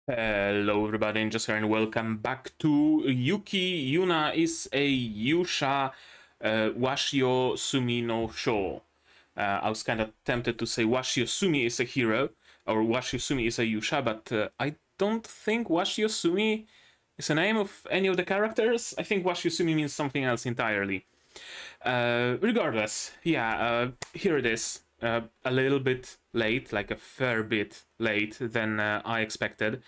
Hello everybody, and just here and welcome back to Yuuki Yuuna is a Yusha Washio Sumi no Shou. I was kind of tempted to say Washio Sumi is a hero, or Washio Sumi is a Yusha, but I don't think Washio Sumi is a name of any of the characters. I think Washio Sumi means something else entirely. Regardless, yeah, here it is. A little bit late, like a fair bit late than I expected.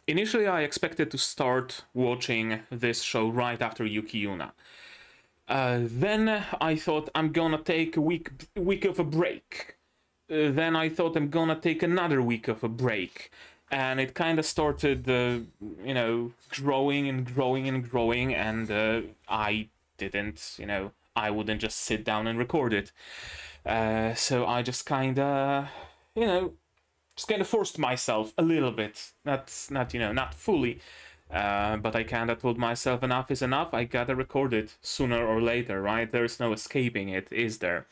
Initially, I expected to start watching this show right after Yuuki Yuuna. Then I thought I'm gonna take a week of a break. Then I thought I'm gonna take another week of a break. And it kind of started, growing and growing and growing, and I didn't, I wouldn't just sit down and record it. So I just kind of, forced myself a little bit. Not fully, but I kind of told myself enough is enough. I gotta record it sooner or later, right? There's no escaping it, is there?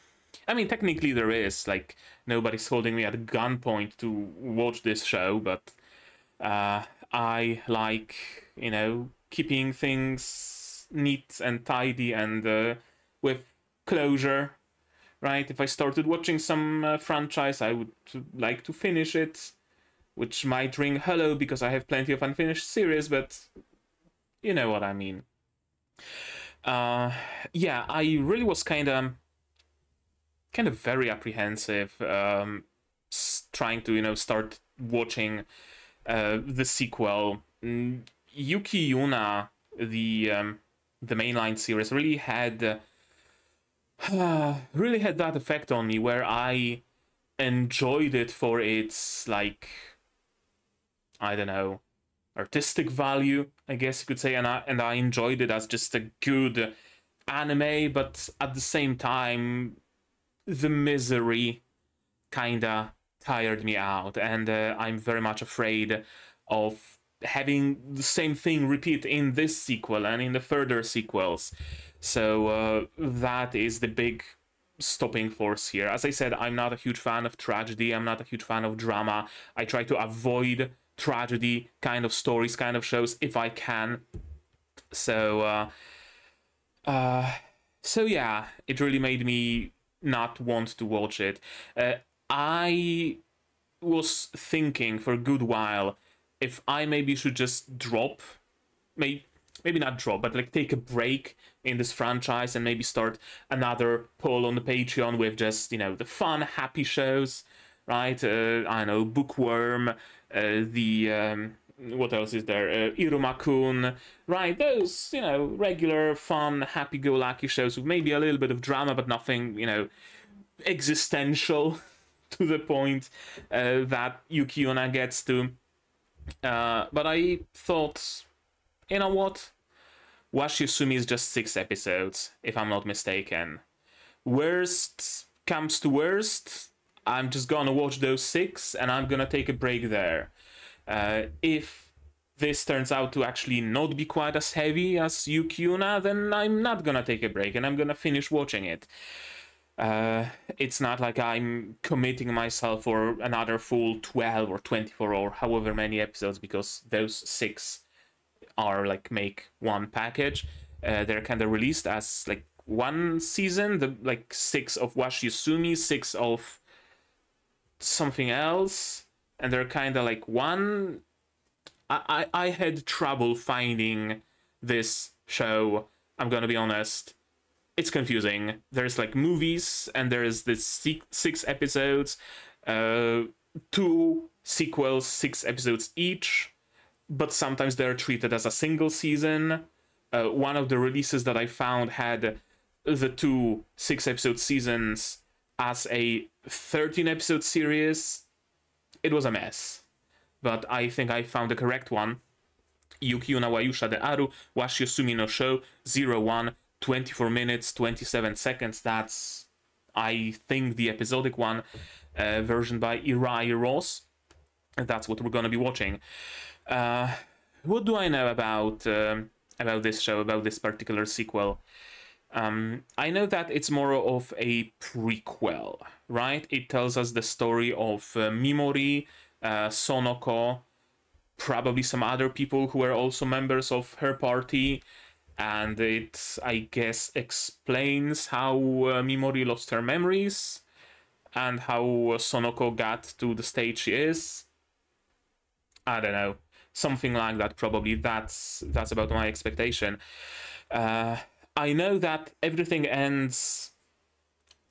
I mean, technically there is. Like, nobody's holding me at gunpoint to watch this show, but I like, keeping things neat and tidy and with closure, right? If I started watching some franchise, I would like to finish it, which might ring hollow because I have plenty of unfinished series, but you know what I mean. Yeah, I really was kind of very apprehensive, trying to start watching the sequel. Yuuki Yuuna, the mainline series, really had that effect on me where I enjoyed it for its, like, I don't know, artistic value, I guess you could say, and I enjoyed it as just a good anime, but at the same time the misery kinda tired me out, and I'm very much afraid of having the same thing repeat in this sequel and in the further sequels. So that is the big stopping force here. As I said, I'm not a huge fan of tragedy, I'm not a huge fan of drama. I try to avoid tragedy kind of stories, kind of shows, if I can. So yeah, it really made me not want to watch it. I was thinking for a good while if I maybe should just drop, maybe not drop, but like take a break in this franchise and maybe start another poll on the Patreon with just, the fun, happy shows, right? I don't know, Bookworm, what else is there? Iruma-kun, right? Those, regular, fun, happy-go-lucky shows with maybe a little bit of drama, but nothing, existential to the point that Yuuki Yuuna gets to. But I thought, you know what? Washio Sumi is just 6 episodes, if I'm not mistaken. Worst comes to worst, I'm just gonna watch those 6 and I'm gonna take a break there. If this turns out to actually not be quite as heavy as Yuuki Yuuna, then I'm not gonna take a break and I'm gonna finish watching it. It's not like I'm committing myself for another full 12 or 24 or however many episodes, because those 6 are like make one package. They're kind of released as like one season, the like 6 of Washio Sumi, 6 of something else, and they're kind of like one. I had trouble finding this show, I'm gonna be honest. It's confusing. There's like movies, and there's this 6 episodes, 2 sequels, 6 episodes each, but sometimes they're treated as a single season. One of the releases that I found had the 2 6-episode seasons as a 13-episode series. It was a mess, but I think I found the correct one. Yuuki Yuuna wa Yusha de Aru, Washio Sumi no Shou, 01, 24 minutes, 27 seconds. That's, I think, the episodic one, version by irreversibly. That's what we're gonna be watching. What do I know about this show, about this particular sequel? I know that it's more of a prequel, right? It tells us the story of Mimori, Sonoko, probably some other people who were also members of her party, and it, I guess, explains how Mimori lost her memories and how Sonoko got to the stage she is. I don't know, something like that probably. That's about my expectation. I know that everything ends...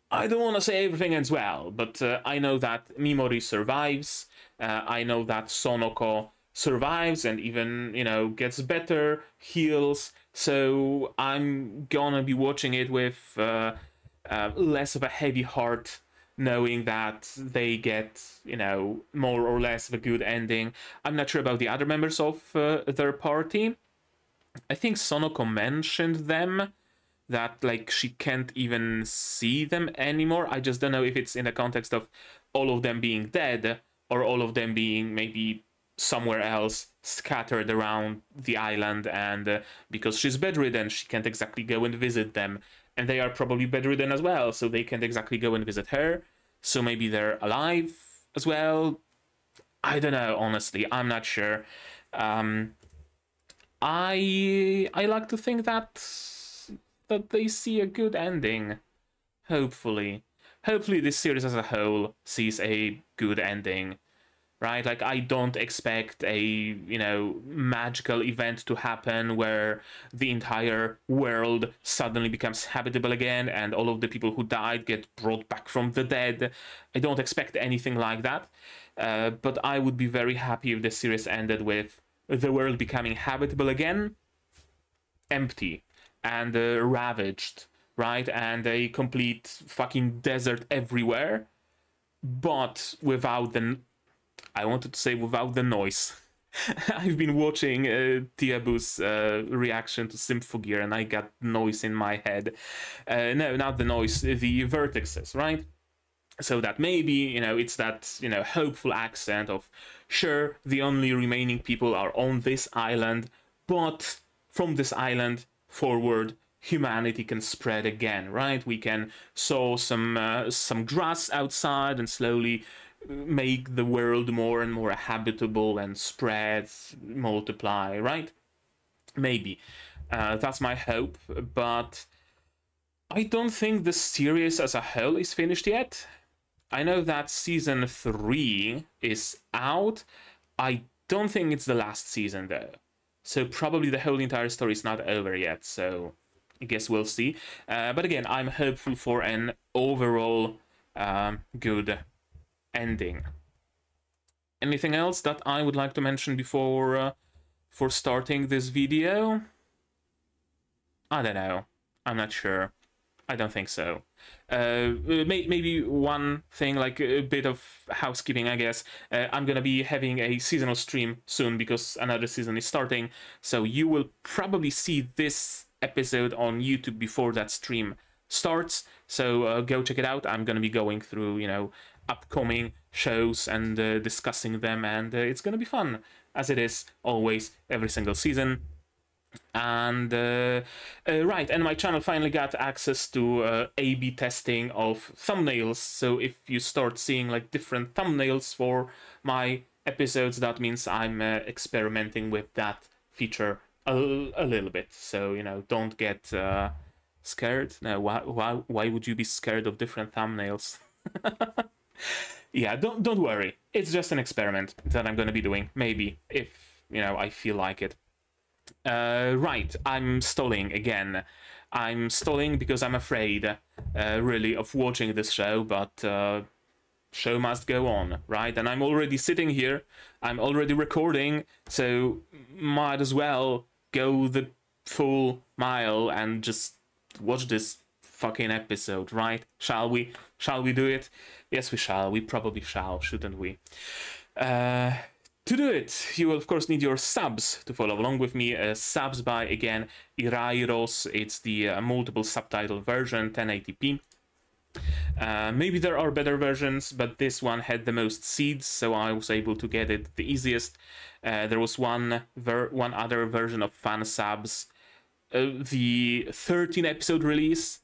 I don't want to say everything ends well, but I know that Mimori survives. I know that Sonoko survives and even, you know, gets better, heals. So I'm gonna be watching it with less of a heavy heart, knowing that they get, you know, more or less of a good ending. I'm not sure about the other members of their party. I think Sonoko mentioned them, that like she can't even see them anymore. I just don't know if it's in the context of all of them being dead or all of them being maybe somewhere else scattered around the island, and because she's bedridden she can't exactly go and visit them, and they are probably bedridden as well, so they can't exactly go and visit her, so maybe they're alive as well. I don't know, honestly, I'm not sure. I like to think that they see a good ending. Hopefully this series as a whole sees a good ending, right? Like, I don't expect a, you know, magical event to happen where the entire world suddenly becomes habitable again and all of the people who died get brought back from the dead. I don't expect anything like that, but I would be very happy if the series ended with the world becoming habitable again, empty and ravaged, right? And a complete fucking desert everywhere, but without the... I wanted to say without the noise. I've been watching Tiabu's reaction to Symphogear and I got noise in my head. No, not the noise, the vertexes, right? So that maybe, you know, it's that, you know, hopeful accent of, sure, the only remaining people are on this island, but from this island forward, humanity can spread again, right? We can sow some grass outside and slowly make the world more and more habitable and spread, multiply, right? Maybe. That's my hope, but I don't think the series as a whole is finished yet. I know that season 3 is out. I don't think it's the last season though. So probably the whole entire story is not over yet, so I guess we'll see. But again, I'm hopeful for an overall good ending. Anything else that I would like to mention before starting this video? I don't know. I'm not sure. I don't think so. Maybe one thing, like a bit of housekeeping, I guess. I'm gonna be having a seasonal stream soon because another season is starting, so you will probably see this episode on YouTube before that stream starts, so go check it out. I'm gonna be going through, you know, upcoming shows and discussing them, and it's gonna be fun, as it is always every single season. And right, and my channel finally got access to A/B testing of thumbnails, so if you start seeing like different thumbnails for my episodes, that means I'm experimenting with that feature a little bit, so, you know, don't get scared. No, why would you be scared of different thumbnails? Yeah, don't worry, it's just an experiment that I'm gonna be doing, maybe, if, you know, I feel like it. Right, I'm stalling again. I'm stalling because I'm afraid, really, of watching this show, but show must go on, right? And I'm already sitting here, I'm already recording, so might as well go the full mile and just watch this fucking episode, right? Shall we? Shall we do it? Yes, we shall. We probably shall, shouldn't we? To do it, you will of course need your subs to follow along with me. Subs by, again, Irairos. It's the multiple subtitle version, 1080p. Maybe there are better versions, but this one had the most seeds, so I was able to get it the easiest. There was one other version of fan subs, the 13 episode release,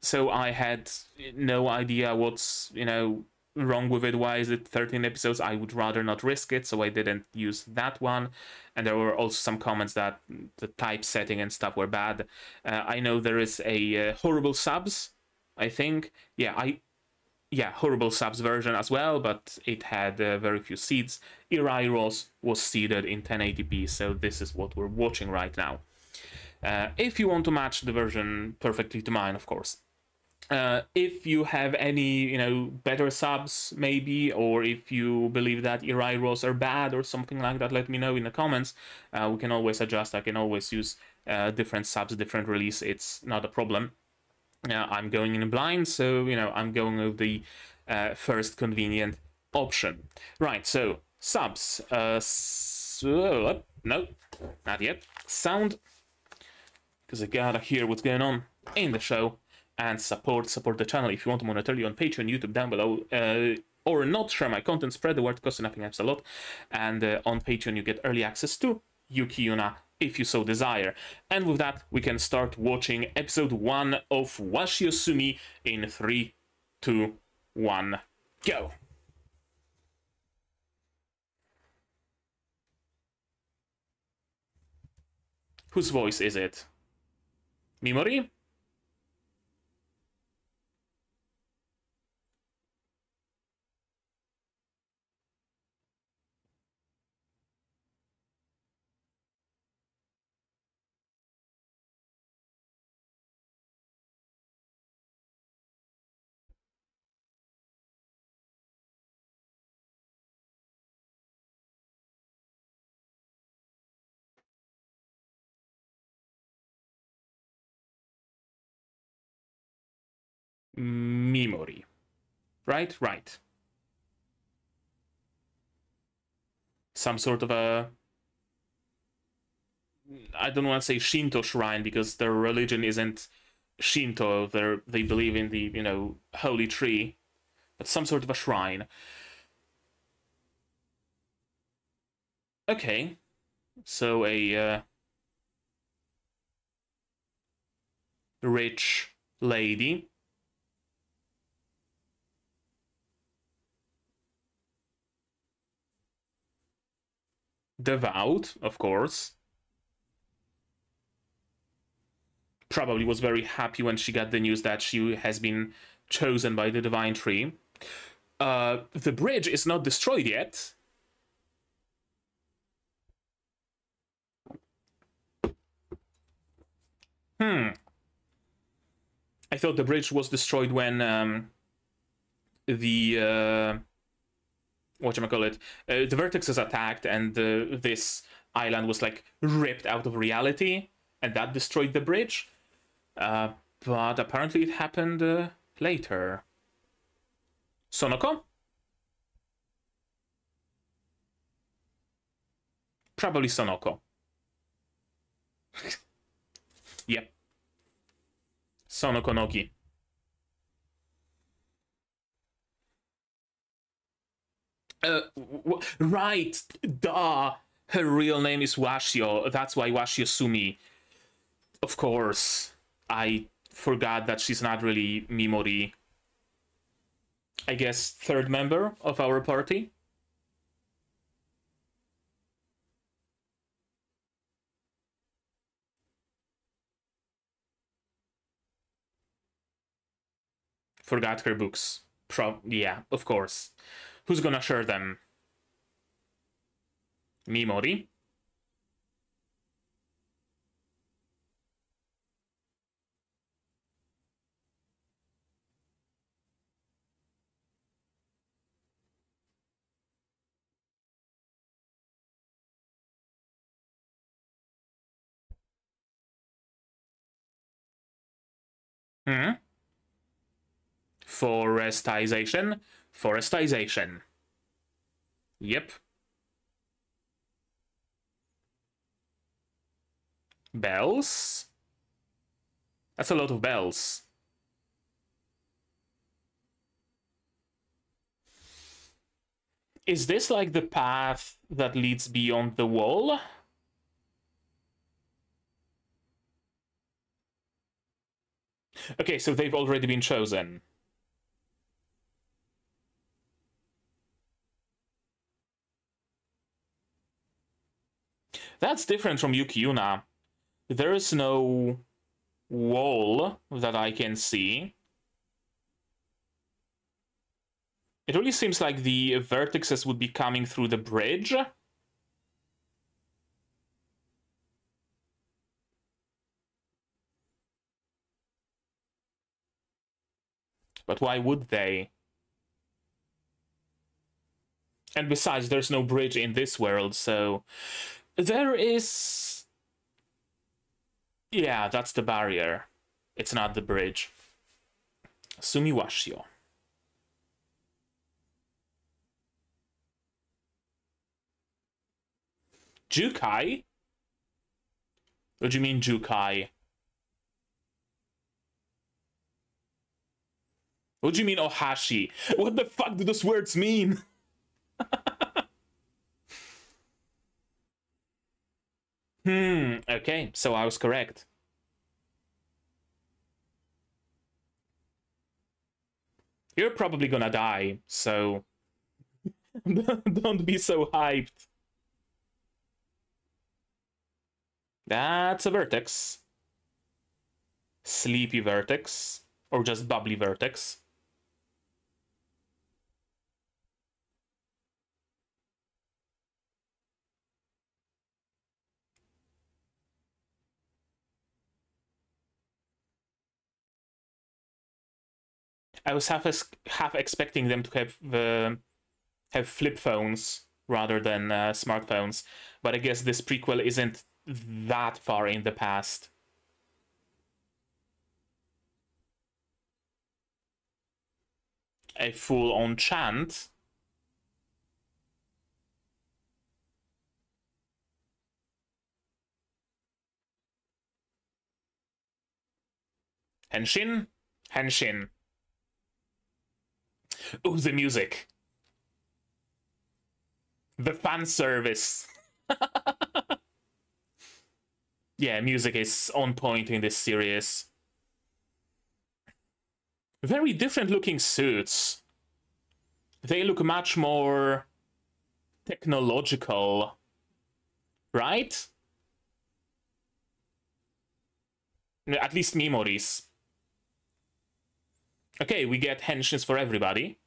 so I had no idea what's, you know, wrong with it. Why is it 13 episodes? I would rather not risk it, so I didn't use that one. And there were also some comments that the typesetting and stuff were bad. I know there is a horrible subs, I think. Yeah, horrible subs version as well, but it had very few seeds. Irreversibly was seeded in 1080p, so this is what we're watching right now. If you want to match the version perfectly to mine, of course. If you have any, better subs, maybe, or if you believe that irreversibly are bad or something like that, let me know in the comments. We can always adjust. I can always use different subs, different release. It's not a problem. I'm going in blind, so, I'm going with the first convenient option. Right, so, subs. No, not yet. Sound, because I gotta hear what's going on in the show. And support the channel if you want to monetarily on Patreon, YouTube down below, or not. Share my content, spread the word, costs nothing, helps a lot. And on Patreon you get early access to Yuuki Yuuna if you so desire. And with that, we can start watching episode 1 of Washio Sumi in 3, 2, 1, go! Whose voice is it? Mimori? Mimori. Right? Right. Some sort of a... I don't want to say Shinto shrine, because their religion isn't Shinto. They believe in the, holy tree. But some sort of a shrine. Okay. So a rich lady. Devout, of course. Probably was very happy when she got the news that she has been chosen by the divine tree. The bridge is not destroyed yet. I thought the bridge was destroyed when the whatchamacallit, the Vertexes attacked and this island was like ripped out of reality, and that destroyed the bridge. But apparently it happened later. Sonoko? Probably Sonoko. Yep. Sonoko Nogi. Right, duh. Her real name is Washio. That's why Washio Sumi. Of course. I forgot that she's not really Mimori. I guess third member of our party. Forgot her books. Yeah, of course. Who's gonna share them? Mimori? Forestization? Forestization. Yep. Bells? That's a lot of bells. Is this like the path that leads beyond the wall? Okay, so they've already been chosen. That's different from Yuuki Yuuna. There is no wall that I can see. It really seems like the vertexes would be coming through the bridge. But why would they? And besides, there's no bridge in this world, so... There is... Yeah, that's the barrier. It's not the bridge. Sumi Washio. Jukai? What do you mean, Jukai? What do you mean, Ohashi? What the fuck do those words mean? Okay, so I was correct. You're probably gonna die, so... Don't be so hyped. That's a Vertex. Sleepy Vertex. Or just bubbly Vertex. I was half expecting them to have flip phones rather than smartphones, but I guess this prequel isn't that far in the past. A full-on chant. Henshin? Henshin. Oh, the music. The fan service. Yeah, music is on point in this series. Very different looking suits. They look much more technological, right? At least memories. Okay, we get henshins for everybody.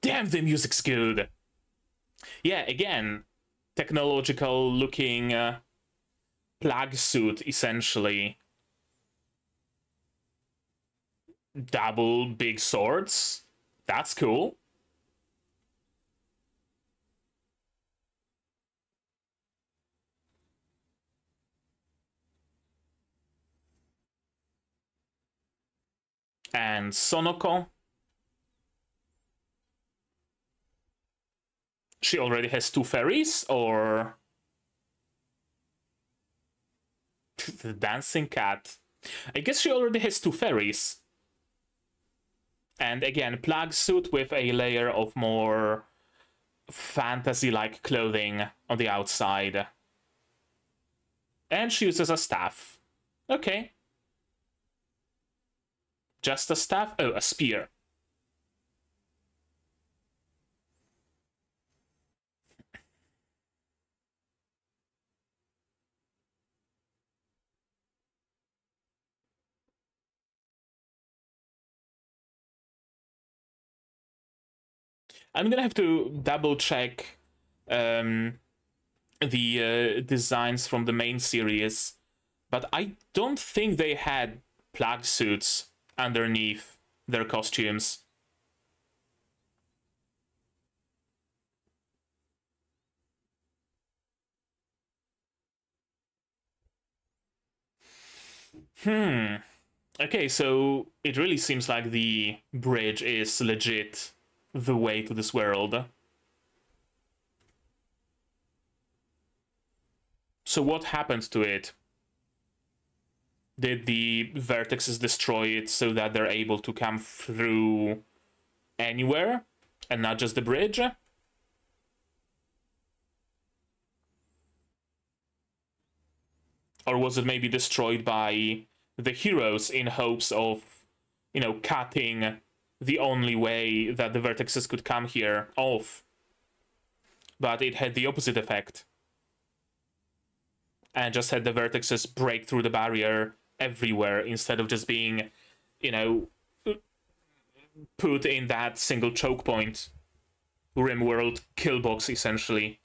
Damn, the music's good. Yeah, again, technological looking plug suit, essentially. Double big swords. That's cool. And Sonoko. She already has 2 fairies, or... The dancing cat. I guess she already has 2 fairies. And again, plug suit with a layer of more fantasy-like clothing on the outside. And she uses a staff. Okay. Just a staff? Oh, a spear. I'm gonna have to double check the designs from the main series, but I don't think they had plug suits underneath their costumes. Okay, so it really seems like the bridge is legit the way to this world. So what happened to it? Did the Vertexes destroy it so that they're able to come through anywhere and not just the bridge? Or was it maybe destroyed by the heroes in hopes of, you know, cutting the only way that the Vertexes could come here off? but it had the opposite effect. And just had the vertexes break through the barrier everywhere instead of just being, you know, put in that single choke point. RimWorld kill box, essentially.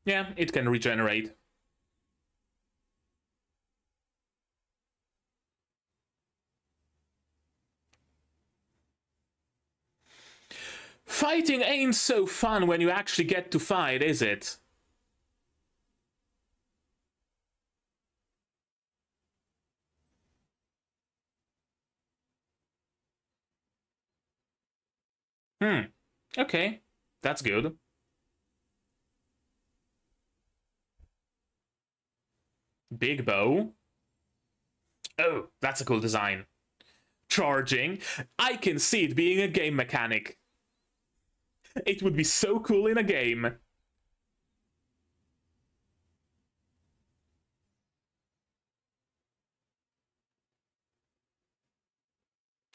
Yeah, it can regenerate. Fighting ain't so fun when you actually get to fight, is it? Okay. That's good. Big bow. Oh, that's a cool design. Charging. I can see it being a game mechanic. It would be so cool in a game.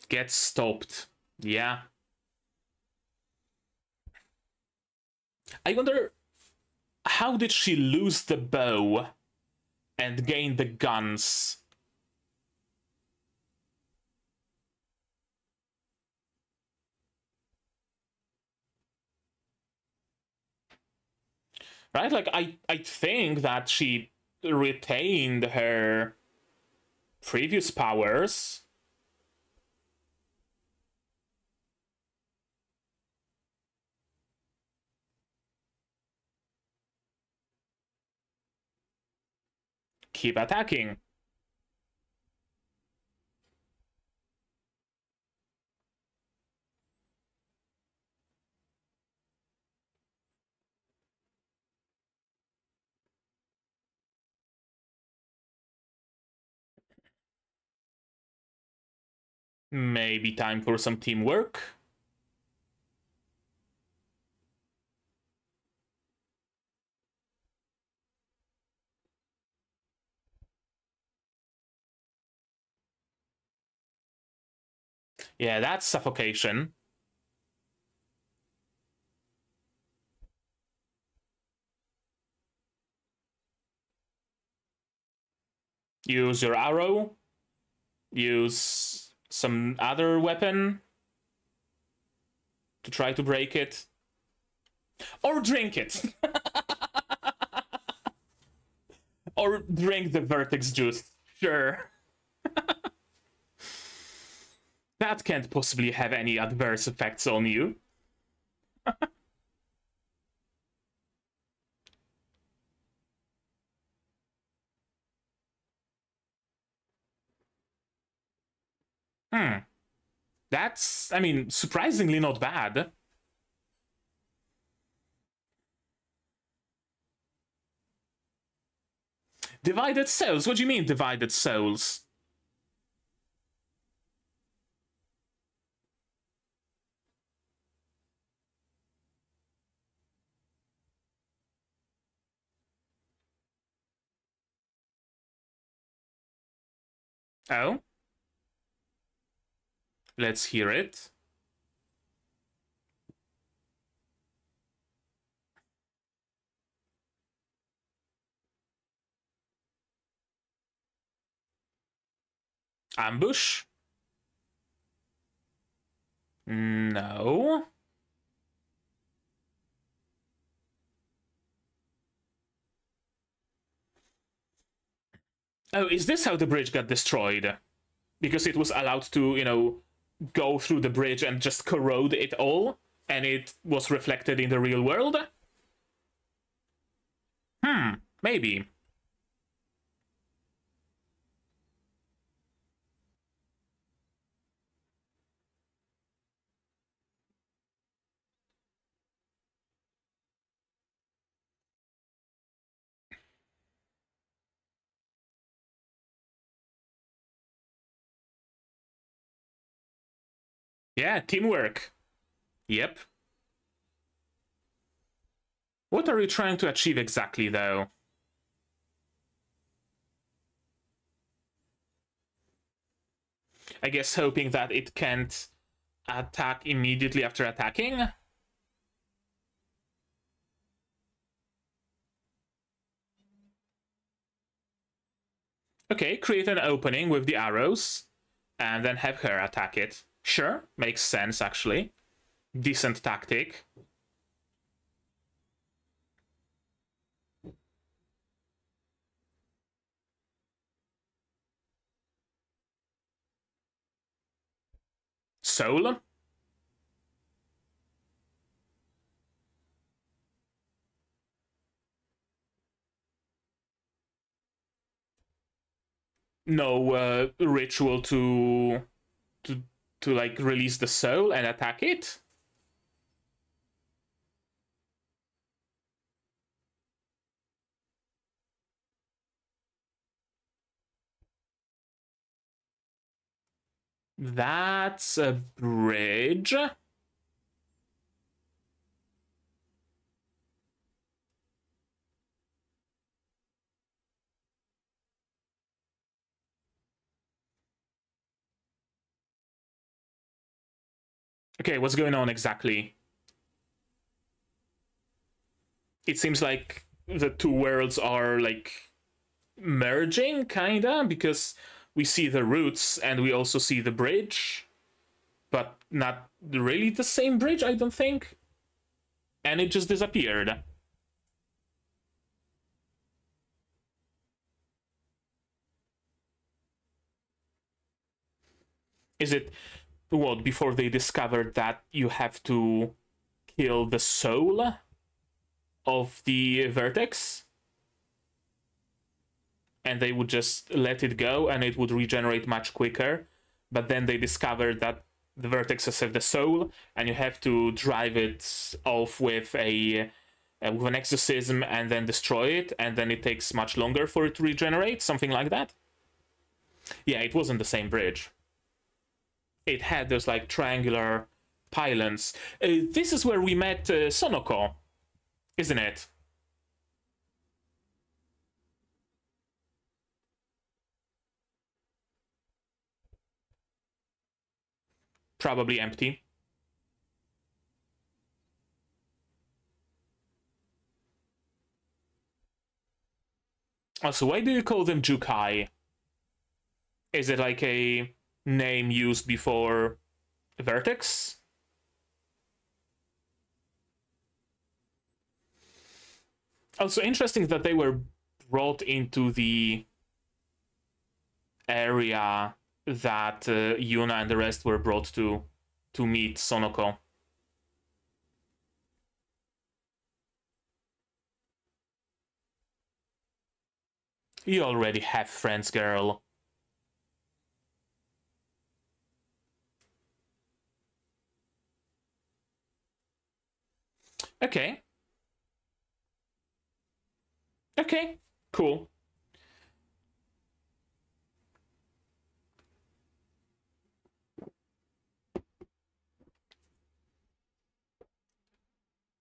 Get stopped. Yeah. I wonder, how did she lose the bow and gain the guns? Right? Like, I think that she retained her previous powers. Keep attacking. Maybe time for some teamwork. Yeah, that's suffocation. Use your arrow. Use some other weapon to try to break it. Or drink it. Or drink the Vertex juice. Sure. That can't possibly have any adverse effects on you. That's, I mean, surprisingly not bad. Divided souls? What do you mean, divided souls? Oh? Let's hear it. Ambush? No. Oh, is this how the bridge got destroyed? Because it was allowed to, you know, go through the bridge and just corrode it all, and it was reflected in the real world? Maybe. Yeah, teamwork. Yep. What are you trying to achieve exactly, though? I guess hoping that it can't attack immediately after attacking. Okay, create an opening with the arrows and then have her attack it. Sure, makes sense actually. Decent tactic. Soul? No ritual to to like release the soul and attack it? That's a bridge. Okay, what's going on exactly? It seems like the two worlds are like merging, kinda, because we see the roots and we also see the bridge, but not really the same bridge, I don't think. And it just disappeared. Is it what, before they discovered that you have to kill the soul of the Vertex? And they would just let it go and it would regenerate much quicker. But then they discovered that the Vertexes have the soul and you have to drive it off with a with an exorcism and then destroy it, and then it takes much longer for it to regenerate, something like that. Yeah, it wasn't the same bridge. It had those like triangular pylons. This is where we met Sonoko, isn't it? Probably empty. Also, why do you call them Jukai? Is it like a name used before Vertex? Also, interesting that they were brought into the area that Yuuna and the rest were brought to meet Sonoko. You already have friends, girl. Okay. Okay, cool.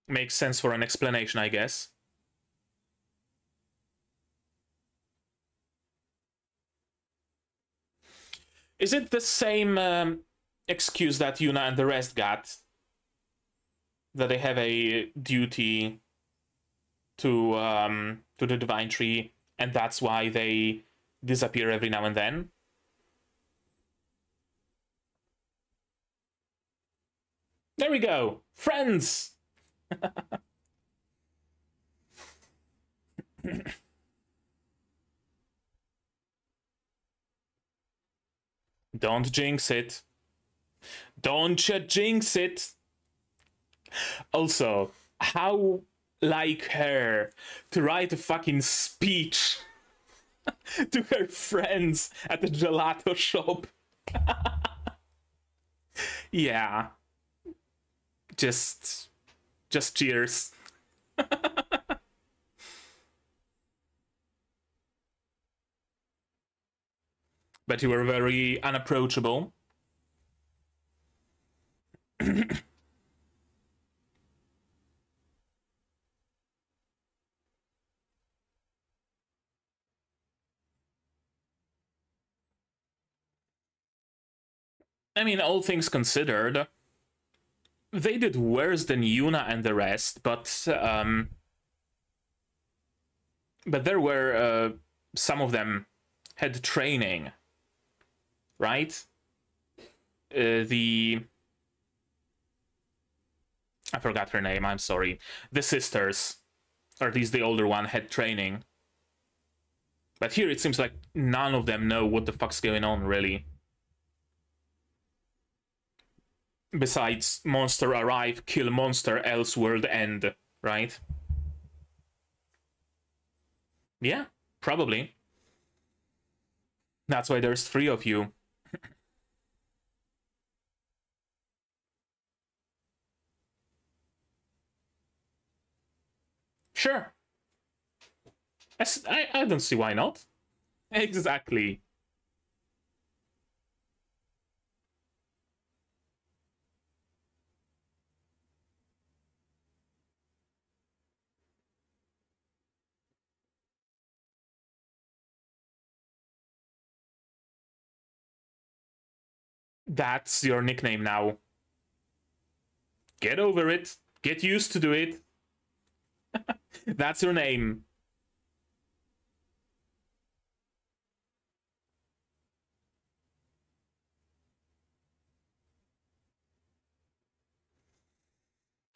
Makes sense for an explanation, I guess. Is it the same excuse that Yuuna and the rest got? That they have a duty to the divine tree, and that's why they disappear every now and then? There we go! Friends! Don't jinx it. Don't you jinx it! Also, how like her to write a fucking speech to her friends at the gelato shop. Yeah. Just cheers. But you were very unapproachable. I mean, all things considered, they did worse than Yuuna and the rest, but there were some of them had training, right? I forgot her name, I'm sorry. The sisters, or at least the older one, had training. But here it seems like none of them know what the fuck's going on, really. Besides, monster arrive, kill monster, else world end, right? Yeah, probably. That's why there's 3 of you. Sure. I don't see why not. Exactly. That's your nickname now. Get over it. Get used to do it. That's your name.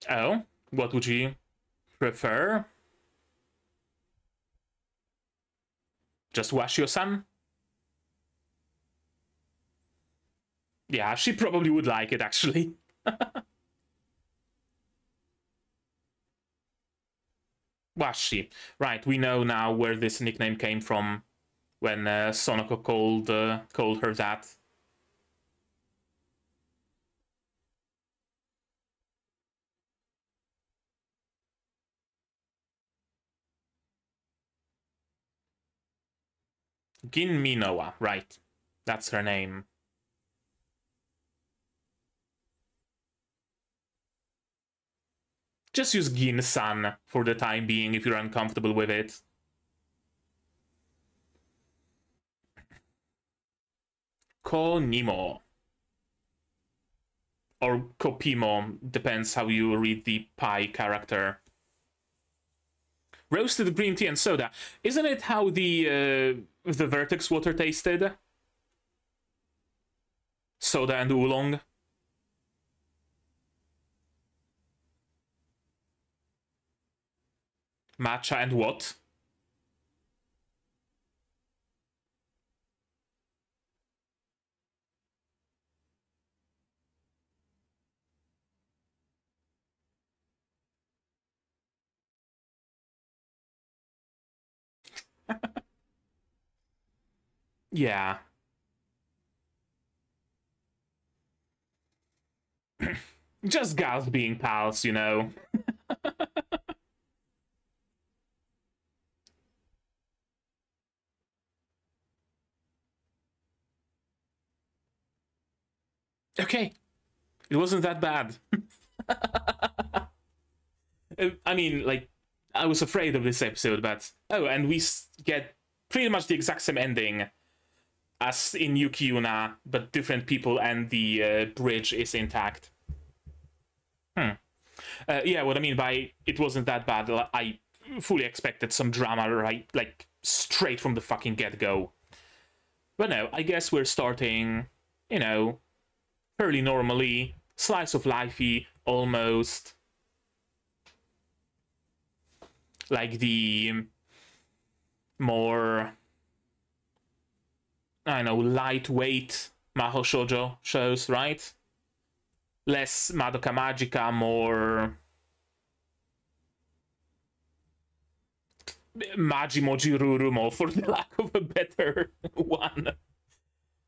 Oh, what would you prefer? Just Washio-san? Yeah, she probably would like it, actually. Washi. Right, we know now where this nickname came from when Sonoko called her that. Gin Minowa, right. That's her name. Just use Gin-san for the time being if you're uncomfortable with it. Konimo. Or Kopimo, depends how you read the pie character. Roasted green tea and soda. Isn't it how the Vertex water tasted? Soda and oolong. Matcha and what? Yeah. Just gals being pals, you know. Okay. It wasn't that bad. I mean, like, I was afraid of this episode, but... Oh, and we get pretty much the exact same ending as in Yuuki Yuuna, but different people and the bridge is intact. Yeah, what I mean by it wasn't that bad, I fully expected some drama, right? Like, straight from the fucking get-go. But no, I guess we're starting, you know, fairly normally, slice of lifey, almost. Like the more, I don't know, lightweight Mahou Shoujo shows, right? Less Madoka Magica, more Majimoji Rurumo, for the lack of a better one.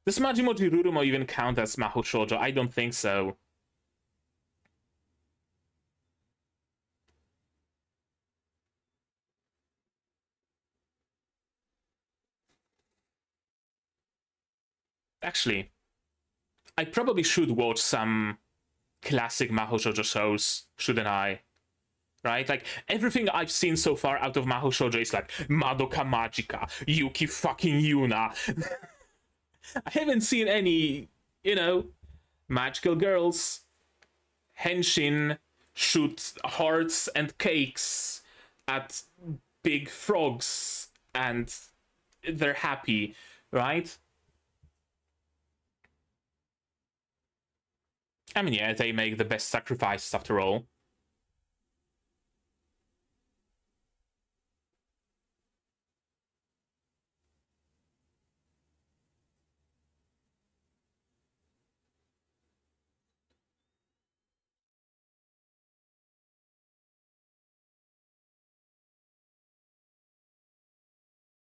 Does Majimoji Rurumo even count as Mahou Shoujo? I don't think so. Actually, I probably should watch some classic Mahou Shoujo shows, shouldn't I? Right? Like, everything I've seen so far out of Mahou Shoujo is like, Madoka Magica, Yuuki fucking Yuuna. I haven't seen any, you know, Magical girls, henshin, shoot hearts and cakes at big frogs, and they're happy, right? I mean, yeah, they make the best sacrifices after all.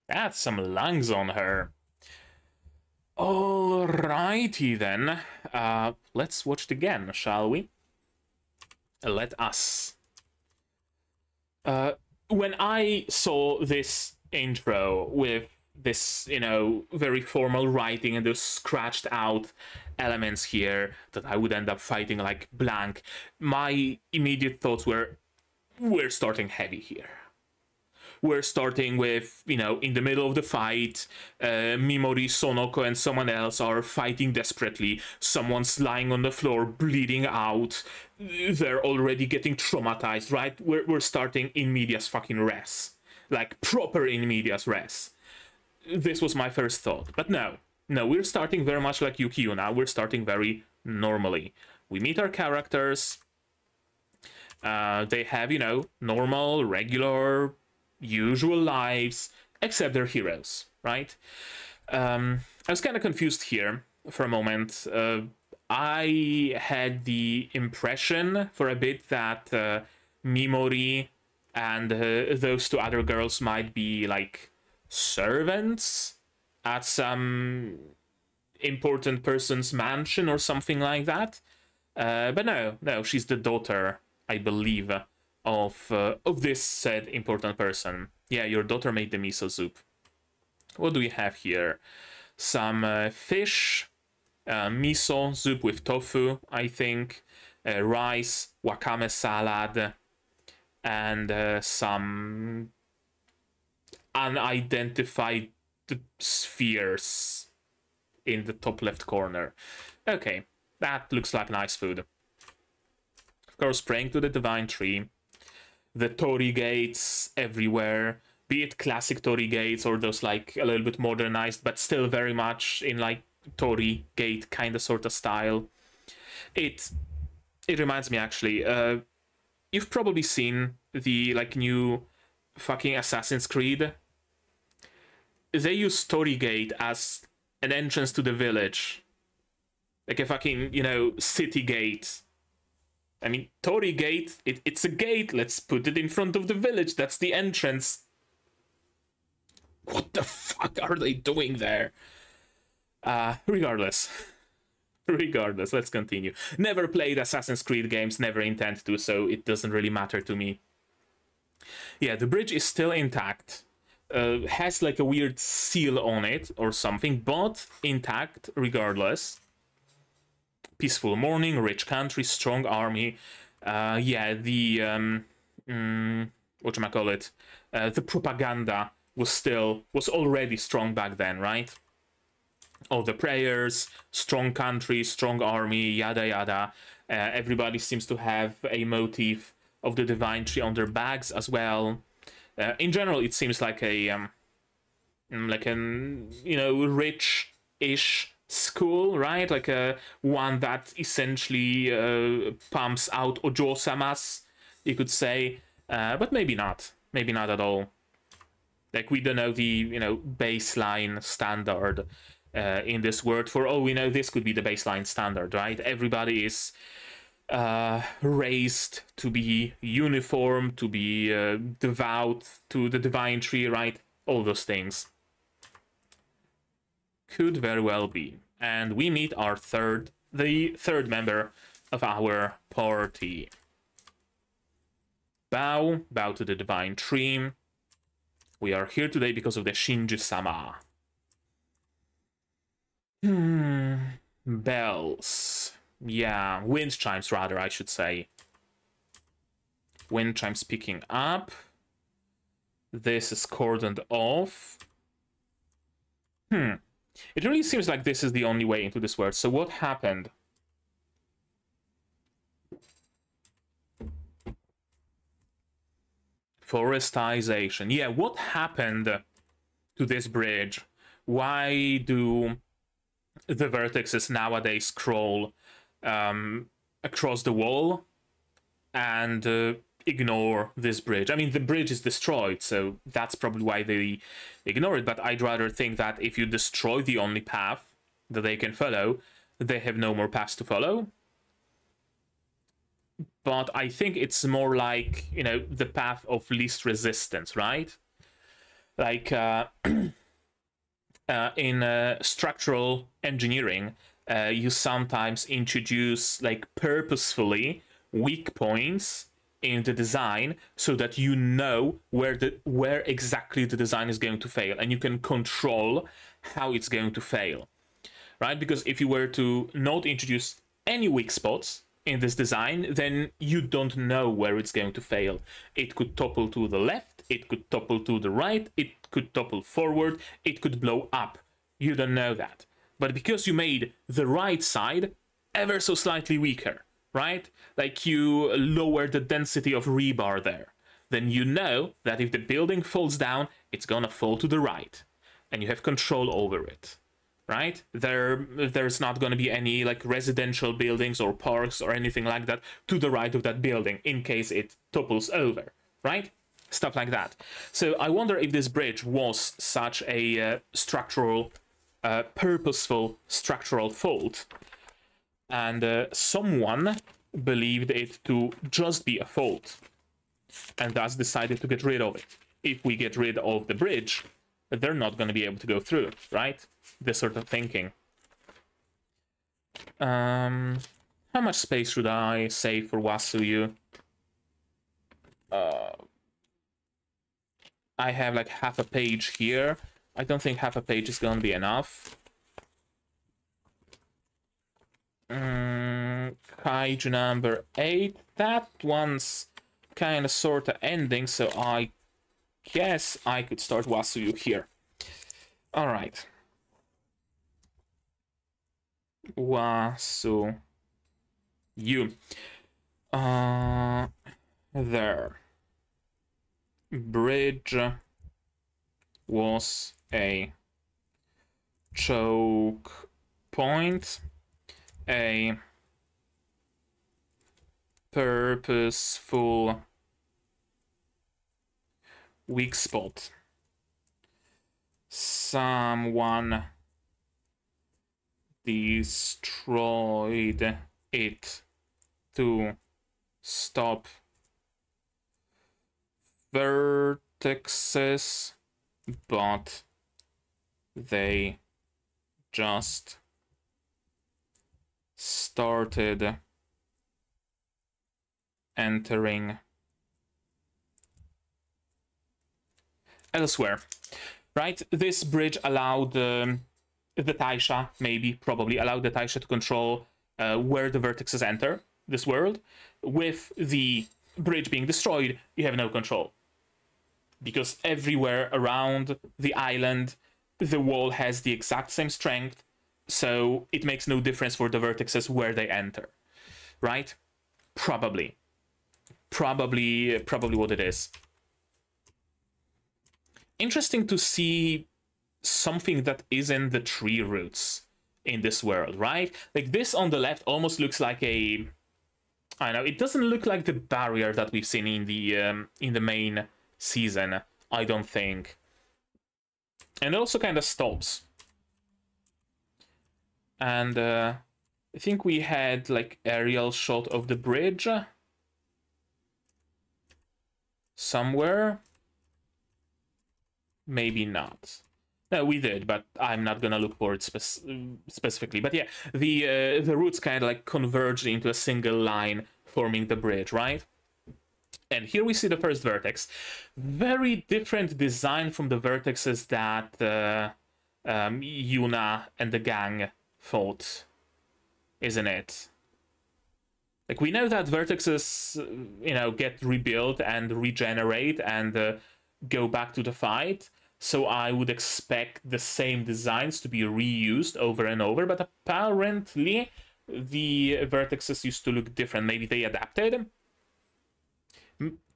That's some lungs on her. Alrighty then. Let's watch it again, shall we? Let us. When I saw this intro with this, you know, very formal writing and those scratched out elements here that I would end up fighting like blank, my immediate thoughts were, we're starting heavy here. We're starting with, you know, in the middle of the fight, Mimori, Sonoko, and someone else are fighting desperately. Someone's lying on the floor, bleeding out. They're already getting traumatized, right? We're starting in medias fucking res. Like, proper in medias res. This was my first thought. But no, we're starting very much like Yuuki Yuuna. We're starting very normally. We meet our characters. They have, you know, normal, regular, usual lives, except they're heroes, right? I was kind of confused here for a moment. I had the impression for a bit that Mimori and those two other girls might be like servants at some important person's mansion or something like that. But no, she's the daughter, I believe, of this said important person. Yeah, your daughter made the miso soup. What do we have here? Some fish, miso soup with tofu, I think, rice, wakame salad, and some unidentified spheres in the top left corner. Okay, that looks like nice food. Of course, praying to the divine tree. The torii gates everywhere, be it classic torii gates or those like a little bit modernized, but still very much in like torii gate kind of sort of style. It reminds me actually, you've probably seen the like new fucking Assassin's Creed. They use torii gate as an entrance to the village, like a fucking, you know, city gate. I mean, torii gate, it's a gate, let's put it in front of the village, that's the entrance. What the fuck are they doing there? Regardless, let's continue. Never played Assassin's Creed games, never intend to, so it doesn't really matter to me. Yeah, the bridge is still intact. Has like a weird seal on it or something, but intact regardless. Peaceful morning, rich country, strong army. Yeah, the whatchamacallit, the propaganda was already strong back then, right? All the prayers, strong country, strong army, yada yada. Everybody seems to have a motif of the divine tree on their bags as well. In general, it seems like a you know, rich-ish school, right? Like a one that essentially pumps out ojo-samas, you could say, but maybe not at all. Like, we don't know the, you know, baseline standard in this world. For all we know, this could be the baseline standard, right? Everybody is raised to be uniform, to be devout to the divine tree, right? All those things. Could very well be. And we meet our the third member of our party. Bow to the divine tree. We are here today because of the Shinju-sama. Bells. Yeah, wind chimes rather, I should say. Wind chimes picking up. This is cordoned off. It really seems like this is the only way into this world. So what happened? Forestization. Yeah, what happened to this bridge? Why do the vertexes nowadays crawl across the wall and ignore this bridge? I mean, the bridge is destroyed, so that's probably why they ignore it, but I'd rather think that if you destroy the only path that they can follow, they have no more paths to follow. But I think it's more like, you know, the path of least resistance, right? Like in structural engineering, you sometimes introduce like purposefully weak points in the design so that you know where exactly the design is going to fail, and you can control how it's going to fail, right? Because if you were to not introduce any weak spots in this design, then you don't know where it's going to fail. It could topple to the left, it could topple to the right, it could topple forward, it could blow up. You don't know that. But because you made the right side ever so slightly weaker, right? Like you lower the density of rebar there, then you know that if the building falls down, it's gonna fall to the right, and you have control over it. Right? There's not going to be any like residential buildings or parks or anything like that to the right of that building in case it topples over, right? Stuff like that. So I wonder if this bridge was such a structural, purposeful structural fault, and someone believed it to just be a fault, and thus decided to get rid of it. If we get rid of the bridge, they're not going to be able to go through, right? This sort of thinking. How much space should I save for Wasuyu? I have like half a page here. I don't think half a page is going to be enough. Kaiju number 8. That one's kind of sort of ending, so I guess I could start Wasuyu here. All right. Wasuyu. There. Bridge was a choke point, a purposeful weak spot. Someone destroyed it to stop Vertexes, but they just started entering elsewhere. Right? This bridge allowed the Taisha, probably allowed the Taisha to control where the vertexes enter this world. With the bridge being destroyed, you have no control. Because everywhere around the island, the wall has the exact same strength, so it makes no difference for the vertexes where they enter. Right? Probably what it is. Interesting to see something that isn't the tree roots in this world, right? Like this on the left almost looks like a, I don't know, it doesn't look like the barrier that we've seen in the main season, I don't think. And it also kind of stops. And I think we had like aerial shot of the bridge somewhere. Maybe not. No, we did, but I'm not gonna look for it specifically. But yeah, the roots kind of like converged into a single line, forming the bridge, right? And here we see the first vertex. Very different design from the vertexes that Yuuna and the gang fought, isn't it? Like, we know that vertexes, you know, get rebuilt and regenerate and go back to the fight. So I would expect the same designs to be reused over and over. But apparently, the vertexes used to look different. Maybe they adapted?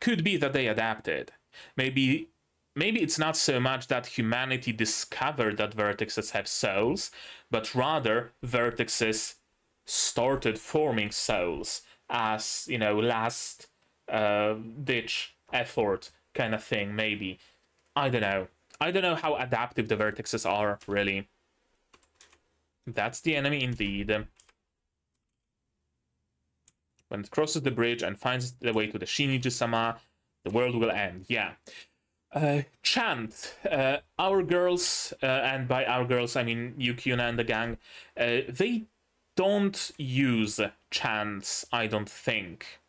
Could be that they adapted. Maybe it's not so much that humanity discovered that vertexes have souls, but rather vertexes started forming souls as, you know, last ditch effort kind of thing, maybe. I don't know. I don't know how adaptive the vertexes are, really. That's the enemy indeed. When it crosses the bridge and finds the way to the Shinju-sama, the world will end. Yeah. Chant. Our girls, and by our girls I mean Yuuki Yuuna and the gang, they don't use chants, I don't think.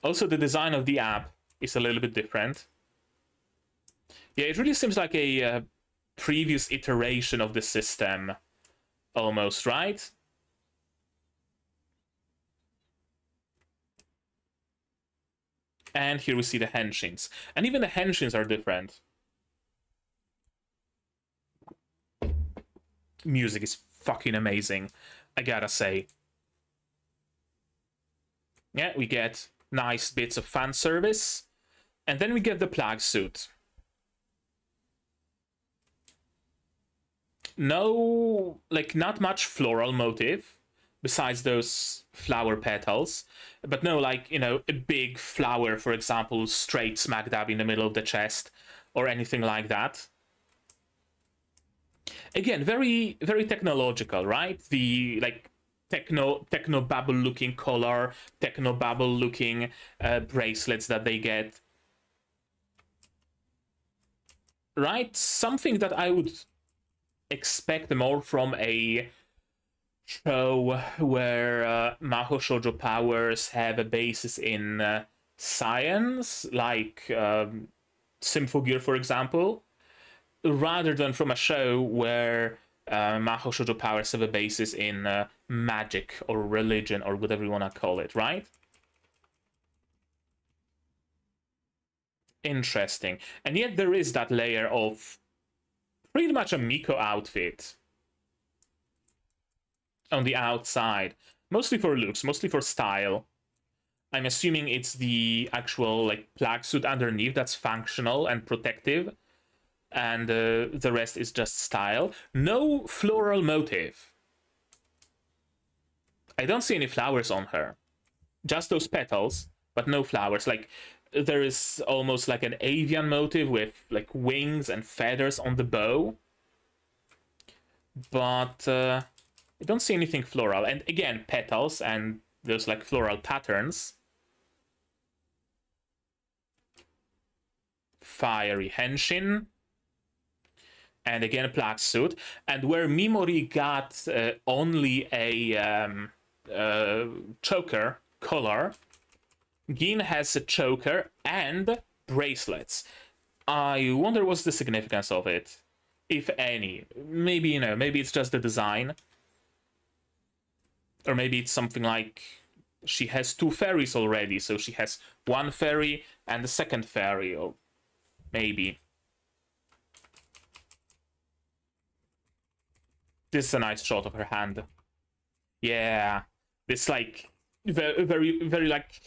Also, the design of the app is a little bit different. Yeah, it really seems like a previous iteration of the system, almost, right? And here we see the henshins. And even the henshins are different. Music is fucking amazing, I gotta say. Yeah, we get nice bits of fan service. And then we get the plague suit. No, like, not much floral motive, besides those flower petals. But no, like, you know, a big flower, for example, straight smack dab in the middle of the chest, or anything like that. Again, very, very technological, right? The, like, techno-bubble looking collar, techno-bubble looking bracelets that they get. Right? Something that I would expect more from a show where Mahou Shoujo powers have a basis in science, like Symphogear, for example, rather than from a show where Mahou Shoujo powers have a basis in magic or religion or whatever you want to call it, right? Interesting. And yet there is that layer of pretty much a Miko outfit on the outside. Mostly for looks, mostly for style. I'm assuming it's the actual, like, plague suit underneath that's functional and protective. And the rest is just style. No floral motive. I don't see any flowers on her. Just those petals, but no flowers. Like, there is almost like an avian motive with, like, wings and feathers on the bow. But I don't see anything floral. And again, petals and those, like, floral patterns. Fiery henshin. And again, a plague suit. And where Mimori got only a choker collar, Gin has a choker and bracelets. I wonder what's the significance of it, if any. Maybe, you know, maybe it's just the design. Or maybe it's something like she has two fairies already, so she has one fairy and the second fairy, or maybe. This is a nice shot of her hand. Yeah, this, like, very, very, like,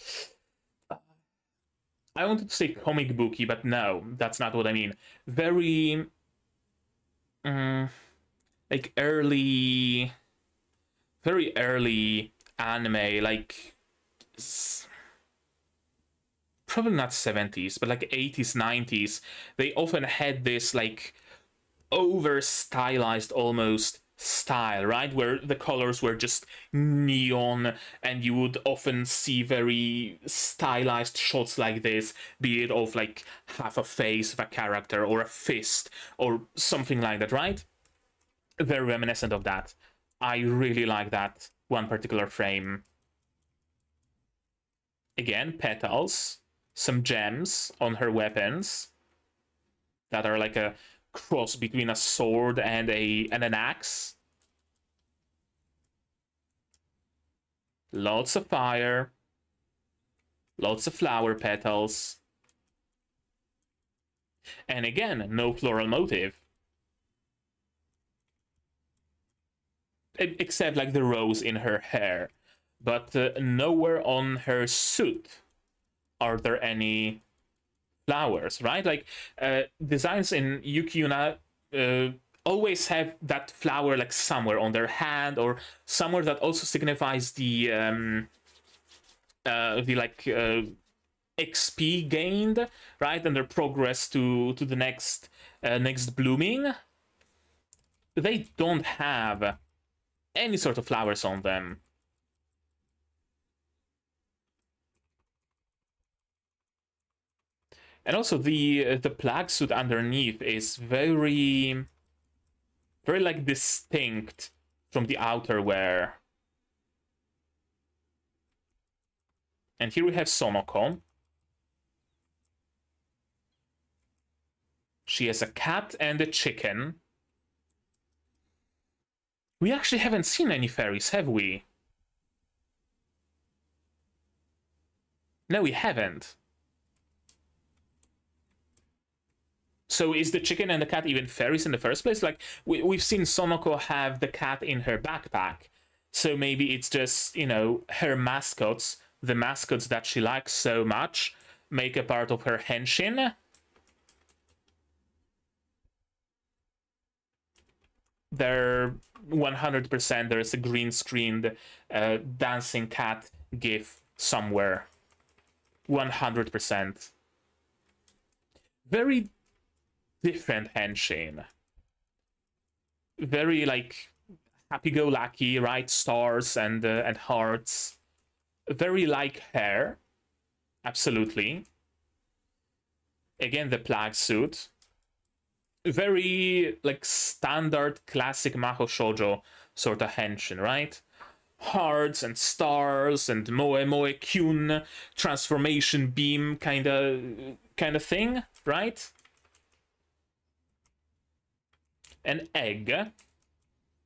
I wanted to say comic booky, but no, that's not what I mean. Very, like, very early anime, like, probably not 70s, but like 80s, 90s. They often had this, like, over stylized almost style, right, where the colors were just neon, and you would often see very stylized shots like this, be it of, like, half a face of a character or a fist or something like that, right? Very reminiscent of that. I really like that one particular frame. Again, petals, some gems on her weapons that are like a cross between a sword and an axe. Lots of fire. Lots of flower petals. And again, no floral motive. Except, like, the rose in her hair. But nowhere on her suit are there any flowers, right? Like designs in Yuuki Yuuna always have that flower like somewhere on their hand or somewhere that also signifies the like XP gained, right, and their progress to the next next blooming. They don't have any sort of flowers on them. And also the plague suit underneath is very like distinct from the outerwear. And here we have Sonoko. She has a cat and a chicken. We actually haven't seen any fairies, have we? No, we haven't. So is the chicken and the cat even fairies in the first place? Like, we've seen Sonoko have the cat in her backpack. So maybe it's just, you know, her mascots, the mascots that she likes so much, make a part of her henshin. They're 100%, there's a green screened dancing cat gif somewhere. 100%. Very different henshin. Very like happy-go-lucky, right? Stars and hearts. Very like her. Absolutely. Again, the plague suit. Very like standard classic Maho Shoujo sort of henshin, right? Hearts and stars and moe moe kyun transformation beam kind of thing, right? An egg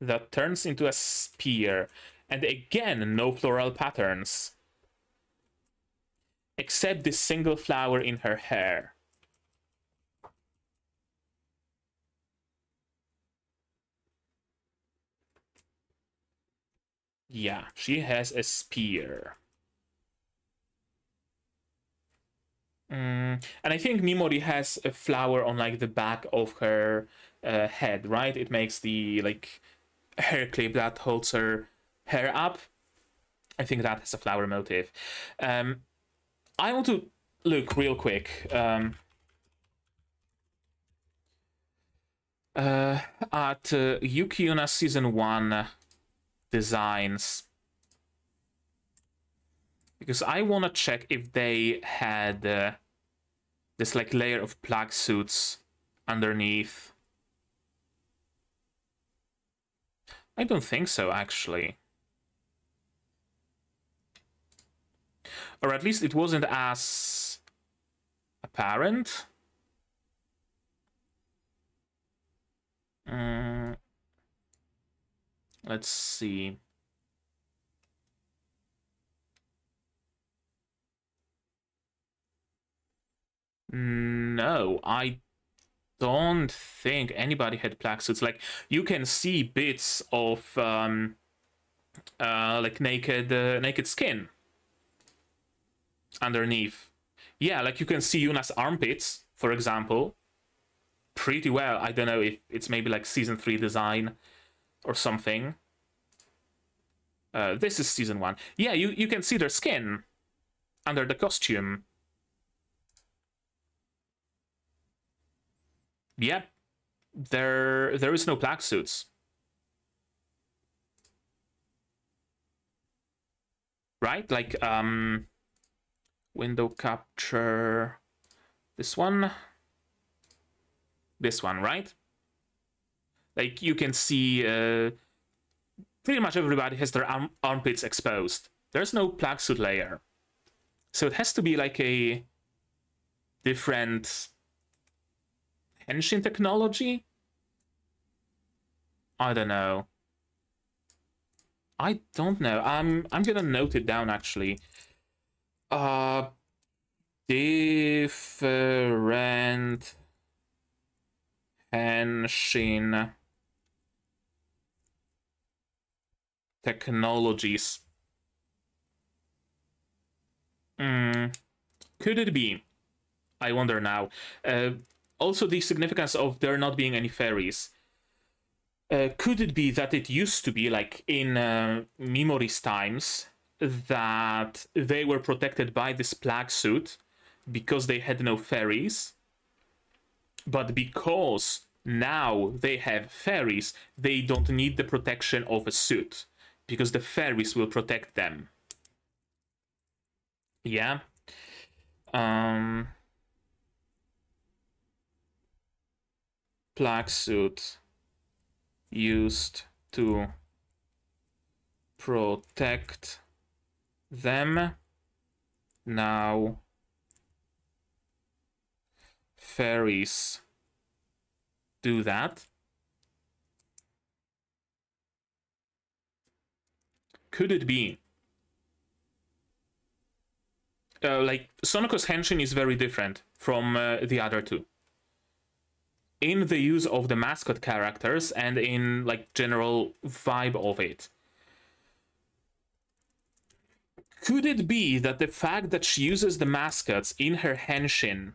that turns into a spear, and again no floral patterns except this single flower in her hair. Yeah, she has a spear. And I think Mimori has a flower on like the back of her head, right? It makes the like hair clip that holds her hair up. I think that has a flower motif. I want to look real quick at Yuuki Yuuna season 1 designs, because I want to check if they had this like layer of plague suits underneath. I don't think so, actually. Or at least it wasn't as apparent. Let's see. No, I don't think anybody had plague suits. Like, you can see bits of like naked skin underneath. Yeah, like you can see Yuna's armpits, for example, pretty well. I don't know if it's maybe like season 3 design or something. This is season 1. Yeah, you can see their skin under the costume. Yep, there is no plague suits. Right? Like window capture, this one, right? Like you can see pretty much everybody has their armpits exposed. There's no plague suit layer. So it has to be like a different henshin technology? I don't know. I don't know. I'm gonna note it down actually. Different henshin technologies. Could it be I wonder now. Also, the significance of there not being any fairies. Could it be that it used to be, like in Mimori's times, that they were protected by this plague suit because they had no fairies? But because now they have fairies, they don't need the protection of a suit, because the fairies will protect them. Yeah. Plague suit used to protect them. Now fairies do that. Could it be? Like, Sonoko's henshin is very different from the other two. In the use of the mascot characters and in, like, general vibe of it. Could it be that the fact that she uses the mascots in her henshin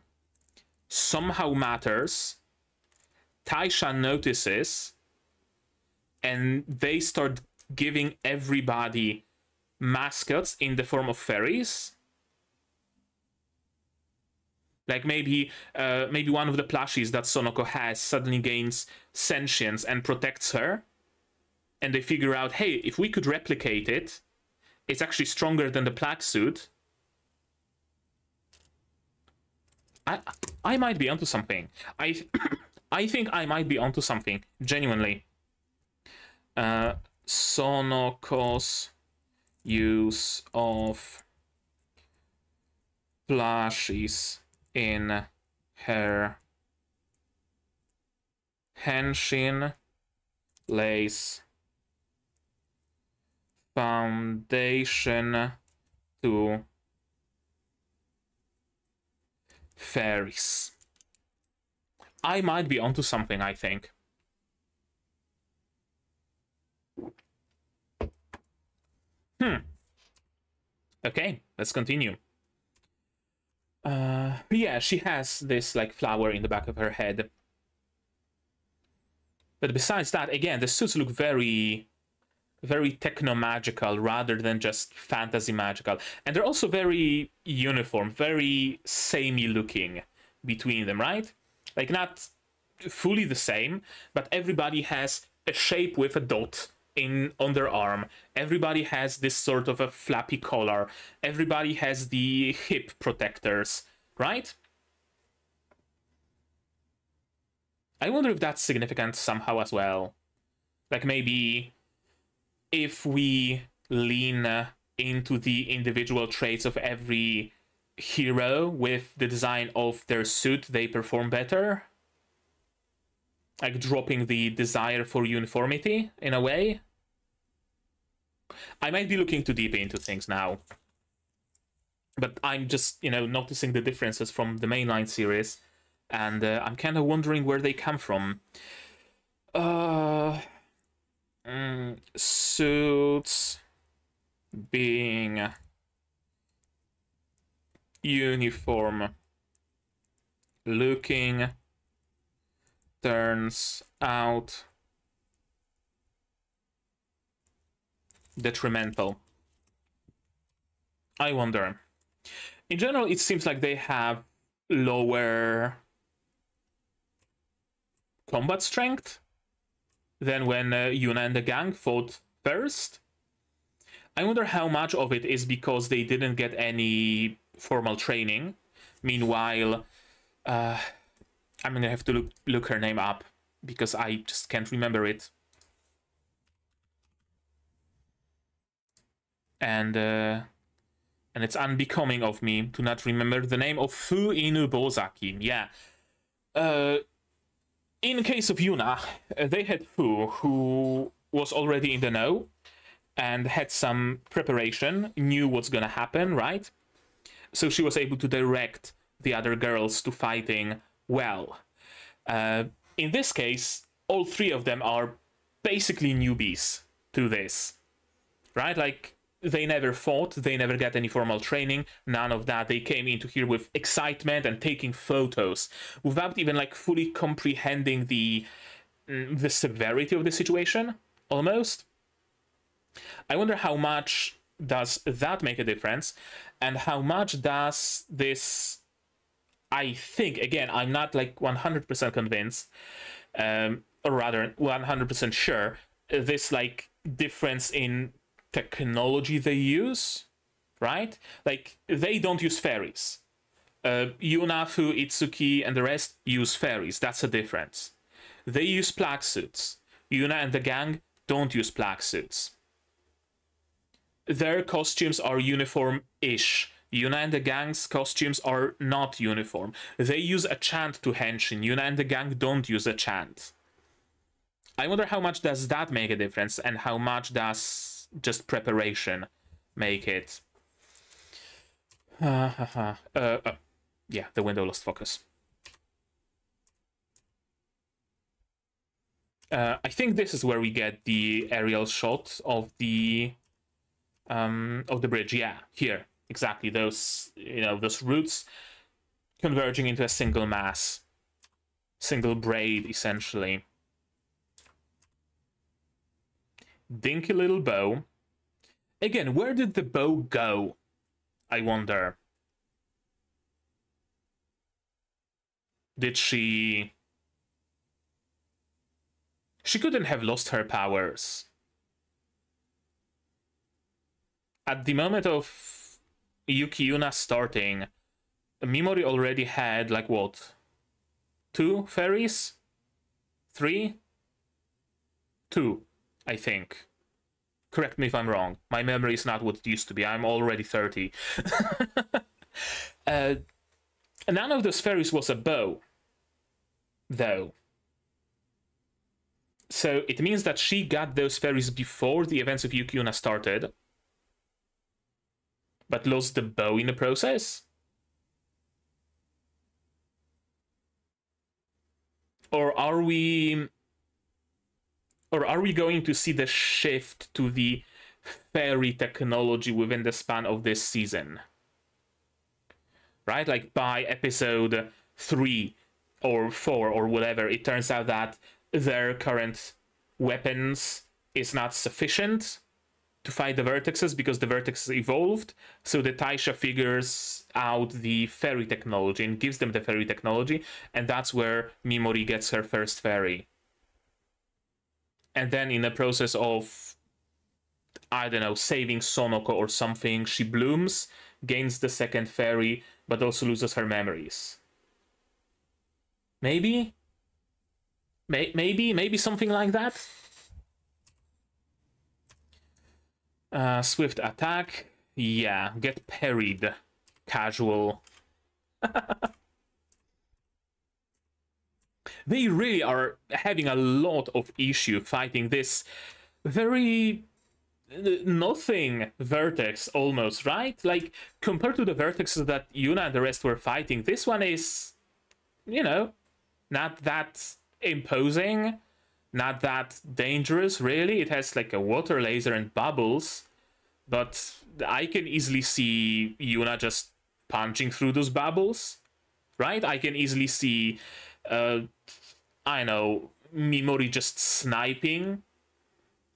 somehow matters? Taisha notices, and they start giving everybody mascots in the form of fairies? Like maybe one of the plushies that Sonoko has suddenly gains sentience and protects her, and they figure out, hey, if we could replicate it, it's actually stronger than the plague suit. I might be onto something. I think I might be onto something, genuinely. Sonoko's use of plushies in her henshin lays foundation to fairies. I might be onto something, I think. Okay, let's continue. Yeah, she has this, like, flower in the back of her head. But besides that, again, the suits look very, very techno-magical rather than just fantasy magical. And they're also very uniform, very samey looking between them, right? Like, not fully the same, but everybody has a shape with a dot on their arm. Everybody has this sort of a flappy collar. Everybody has the hip protectors, right? I wonder if that's significant somehow as well. Like, maybe if we lean into the individual traits of every hero with the design of their suit, they perform better. Like, dropping the desire for uniformity in a way. I might be looking too deep into things now, but I'm just, you know, noticing the differences from the mainline series, and I'm kind of wondering where they come from. Suits being uniform looking turns out detrimental. I wonder. In general, it seems like they have lower combat strength than when Yuuna and the gang fought first. I wonder how much of it is because they didn't get any formal training. Meanwhile, I'm gonna have to look her name up because I just can't remember it. And it's unbecoming of me to not remember the name of Fu Inu Bozaki. Yeah. In case of Yuuna, they had Fu, who was already in the know and had some preparation, knew what's gonna happen, right? So she was able to direct the other girls to fighting well. In this case, all three of them are basically newbies to this, right? Like, they never fought, they never got any formal training, none of that. They came into here with excitement and taking photos without even like fully comprehending the severity of the situation, almost. I wonder how much does that make a difference, and how much does this, I think, again, I'm not like 100% convinced, or rather 100% sure, this like difference in technology they use, right? Like, they don't use fairies. Yuuna, Fu, Itsuki, and the rest use fairies. That's a difference. They use plague suits. Yuuna and the gang don't use plague suits. Their costumes are uniform-ish. Yuuna and the gang's costumes are not uniform. They use a chant to henshin. Yuuna and the gang don't use a chant. I wonder how much does that make a difference, and how much does just preparation make it. Yeah, the window lost focus. I think this is where we get the aerial shot of the bridge. Yeah, here, exactly. Those, you know, those roots converging into a single mass, single braid, essentially. Dinky little bow. Again, where did the bow go? I wonder. Did she... She couldn't have lost her powers. At the moment of Yuuki Yuuna starting, Mimori already had, like, what? 2 fairies? 3? 2, I think. Correct me if I'm wrong. My memory is not what it used to be. I'm already 30. None of those fairies was a bow, though. So it means that she got those fairies before the events of Yuuki Yuuna started, but lost the bow in the process? Or are we going to see the shift to the fairy technology within the span of this season? Right? Like by episode 3 or 4 or whatever, it turns out that their current weapons is not sufficient to fight the Vertexes because the Vertexes evolved. So the Taisha figures out the fairy technology and gives them the fairy technology, and that's where Mimori gets her first fairy. And then in the process of, I don't know, saving Sonoko or something, she blooms, gains the second fairy, but also loses her memories. Maybe? Maybe something like that? Swift attack. Yeah, get parried. Casual. They really are having a lot of issue fighting this very nothing Vertex, almost, right? Like, compared to the Vertexes that Yuuna and the rest were fighting, this one is, you know, not that imposing, not that dangerous, really. It has like a water laser and bubbles, but I can easily see Yuuna just punching through those bubbles, right? I can easily see, I know, Mimori just sniping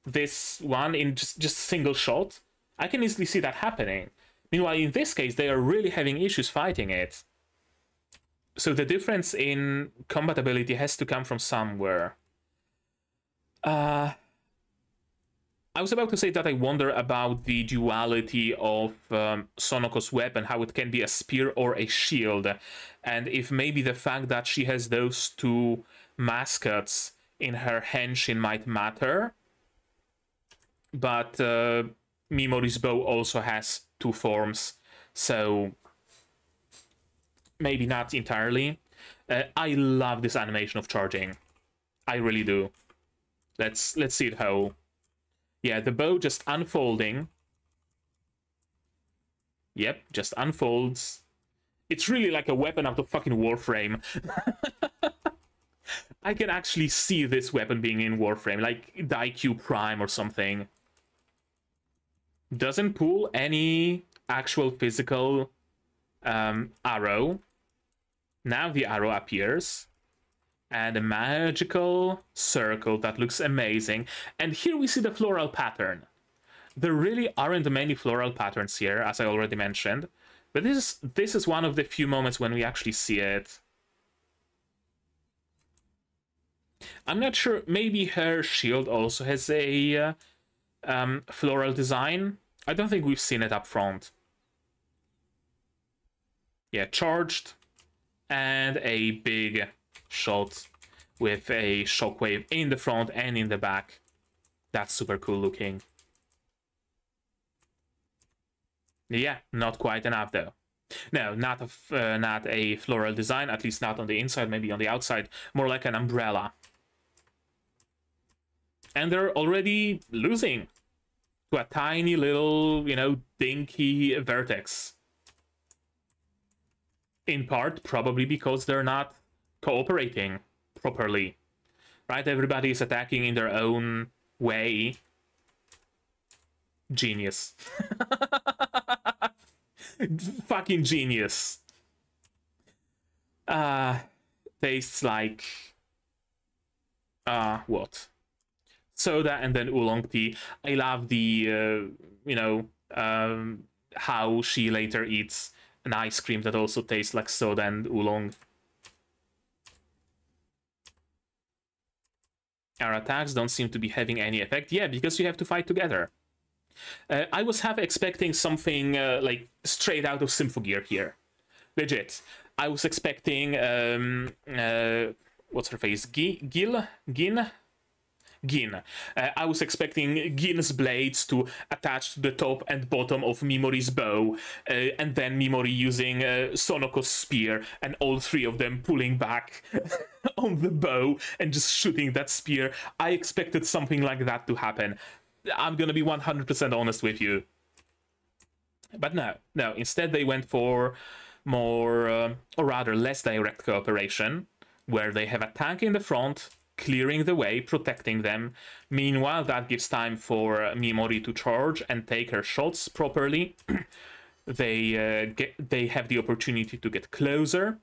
this one in just single shot. I can easily see that happening. Meanwhile, in this case, they are really having issues fighting it. So the difference in combat ability has to come from somewhere. I was about to say that I wonder about the duality of Sonoko's weapon, how it can be a spear or a shield, and if maybe the fact that she has those 2 mascots in her henshin might matter. But Mimori's bow also has 2 forms, so maybe not entirely. I love this animation of charging. I really do. Let's see it how. Yeah, the bow just unfolding. Yep, just unfolds. It's really like a weapon out of fucking Warframe. I can actually see this weapon being in Warframe, like the IQ Prime or something. Doesn't pull any actual physical arrow. Now the arrow appears. And a magical circle that looks amazing. And here we see the floral pattern. There really aren't many floral patterns here, as I already mentioned. But this is one of the few moments when we actually see it. I'm not sure, maybe her shield also has a floral design. I don't think we've seen it up front. Yeah, charged. And a big shot with a shockwave in the front and in the back. That's super cool looking. Yeah, not quite enough though. No, not a floral design, at least not on the inside, maybe on the outside. More like an umbrella. And they're already losing to a tiny little, you know, dinky Vertex. In part, probably because they're not cooperating properly. Right? Everybody is attacking in their own way. Genius. Fucking genius. Tastes like... what? Soda and then oolong tea. I love the, you know, how she later eats an ice cream that also tastes like soda and oolong. Our attacks don't seem to be having any effect. Yeah, because you have to fight together. I was half expecting something like straight out of Symphogear here. Legit. I was expecting, what's her face? Gin. I was expecting Gin's blades to attach to the top and bottom of Mimori's bow, and then Mimori using Sonoko's spear, and all three of them pulling back on the bow and just shooting that spear. I expected something like that to happen. I'm gonna be 100% honest with you. But no. Instead they went for more, or rather less direct cooperation, where they have a tank in the front, clearing the way, protecting them. Meanwhile, that gives time for Mimori to charge and take her shots properly. They have the opportunity to get closer.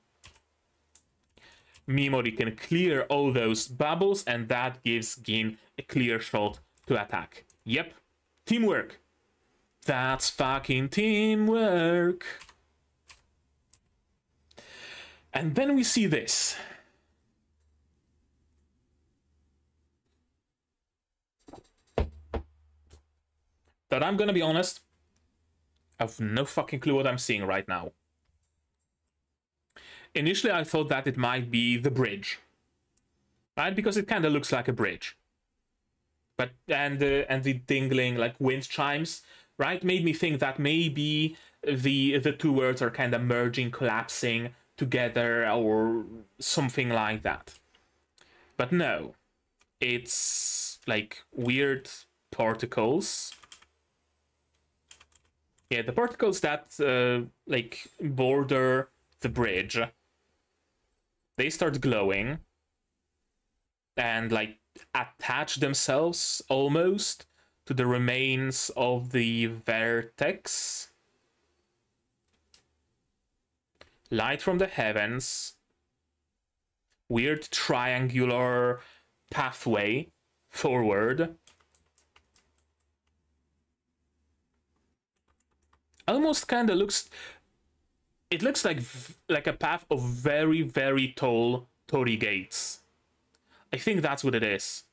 Mimori can clear all those bubbles, and that gives Gin a clear shot to attack. Yep, teamwork. That's fucking teamwork. And then we see this. But I'm gonna be honest, I have no fucking clue what I'm seeing right now. Initially, I thought that it might be the bridge, right? Because it kind of looks like a bridge. But and the dingling like wind chimes, right, made me think that maybe the two words are kind of merging, collapsing together, or something like that. But no, it's like weird particles. Yeah, the particles that like border the bridge, they start glowing and like attach themselves almost to the remains of the Vertex. Light from the heavens. Weird triangular pathway forward. Almost kind of looks... It looks like a path of very, very tall torii gates. I think that's what it is.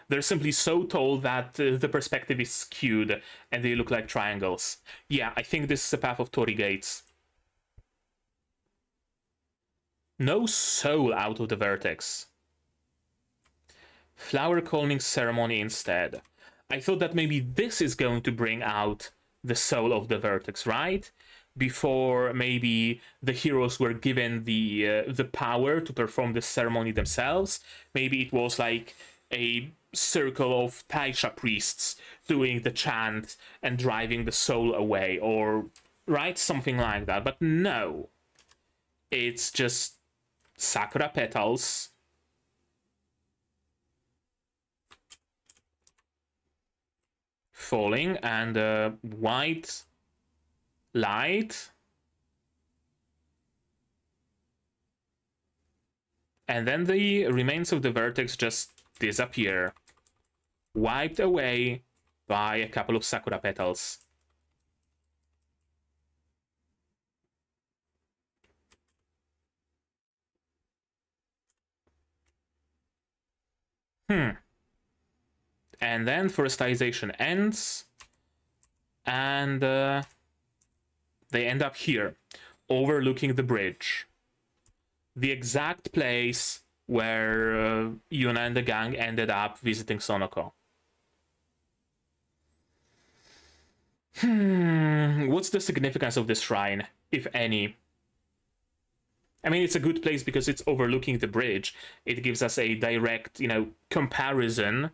They're simply so tall that the perspective is skewed and they look like triangles. Yeah, I think this is a path of torii gates. No soul out of the Vertex. Flower calming ceremony instead. I thought that maybe this is going to bring out the soul of the Vertex, right? Before maybe the heroes were given the power to perform the ceremony themselves. Maybe it was like a circle of Taisha priests doing the chant and driving the soul away, or right, something like that. But no, it's just sakura petals falling, and white light. And then the remains of the vertex just disappear, wiped away by a couple of sakura petals. And then forestation ends, and they end up here, overlooking the bridge. The exact place where Yuuna and the gang ended up visiting Sonoko. What's the significance of this shrine, if any? I mean, it's a good place because it's overlooking the bridge. It gives us a direct, comparison,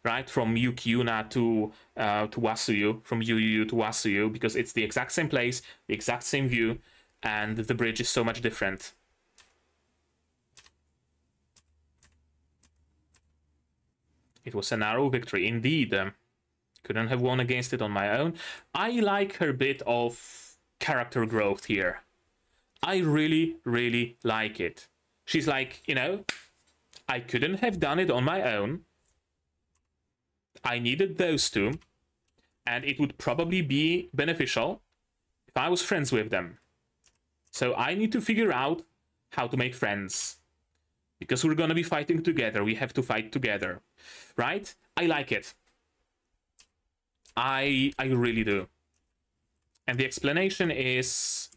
right, from Yuuki Yuuna to Washio, from Yuyuyu to Washio, because it's the exact same place, the exact same view, and the bridge is so much different. It was a narrow victory, indeed. Couldn't have won against it on my own. I like her bit of character growth here. I really, really like it. She's like, I couldn't have done it on my own. I needed those two, and it would probably be beneficial if I was friends with them. So I need to figure out how to make friends. Because we're gonna be fighting together, we have to fight together. Right? I like it. I really do. And the explanation is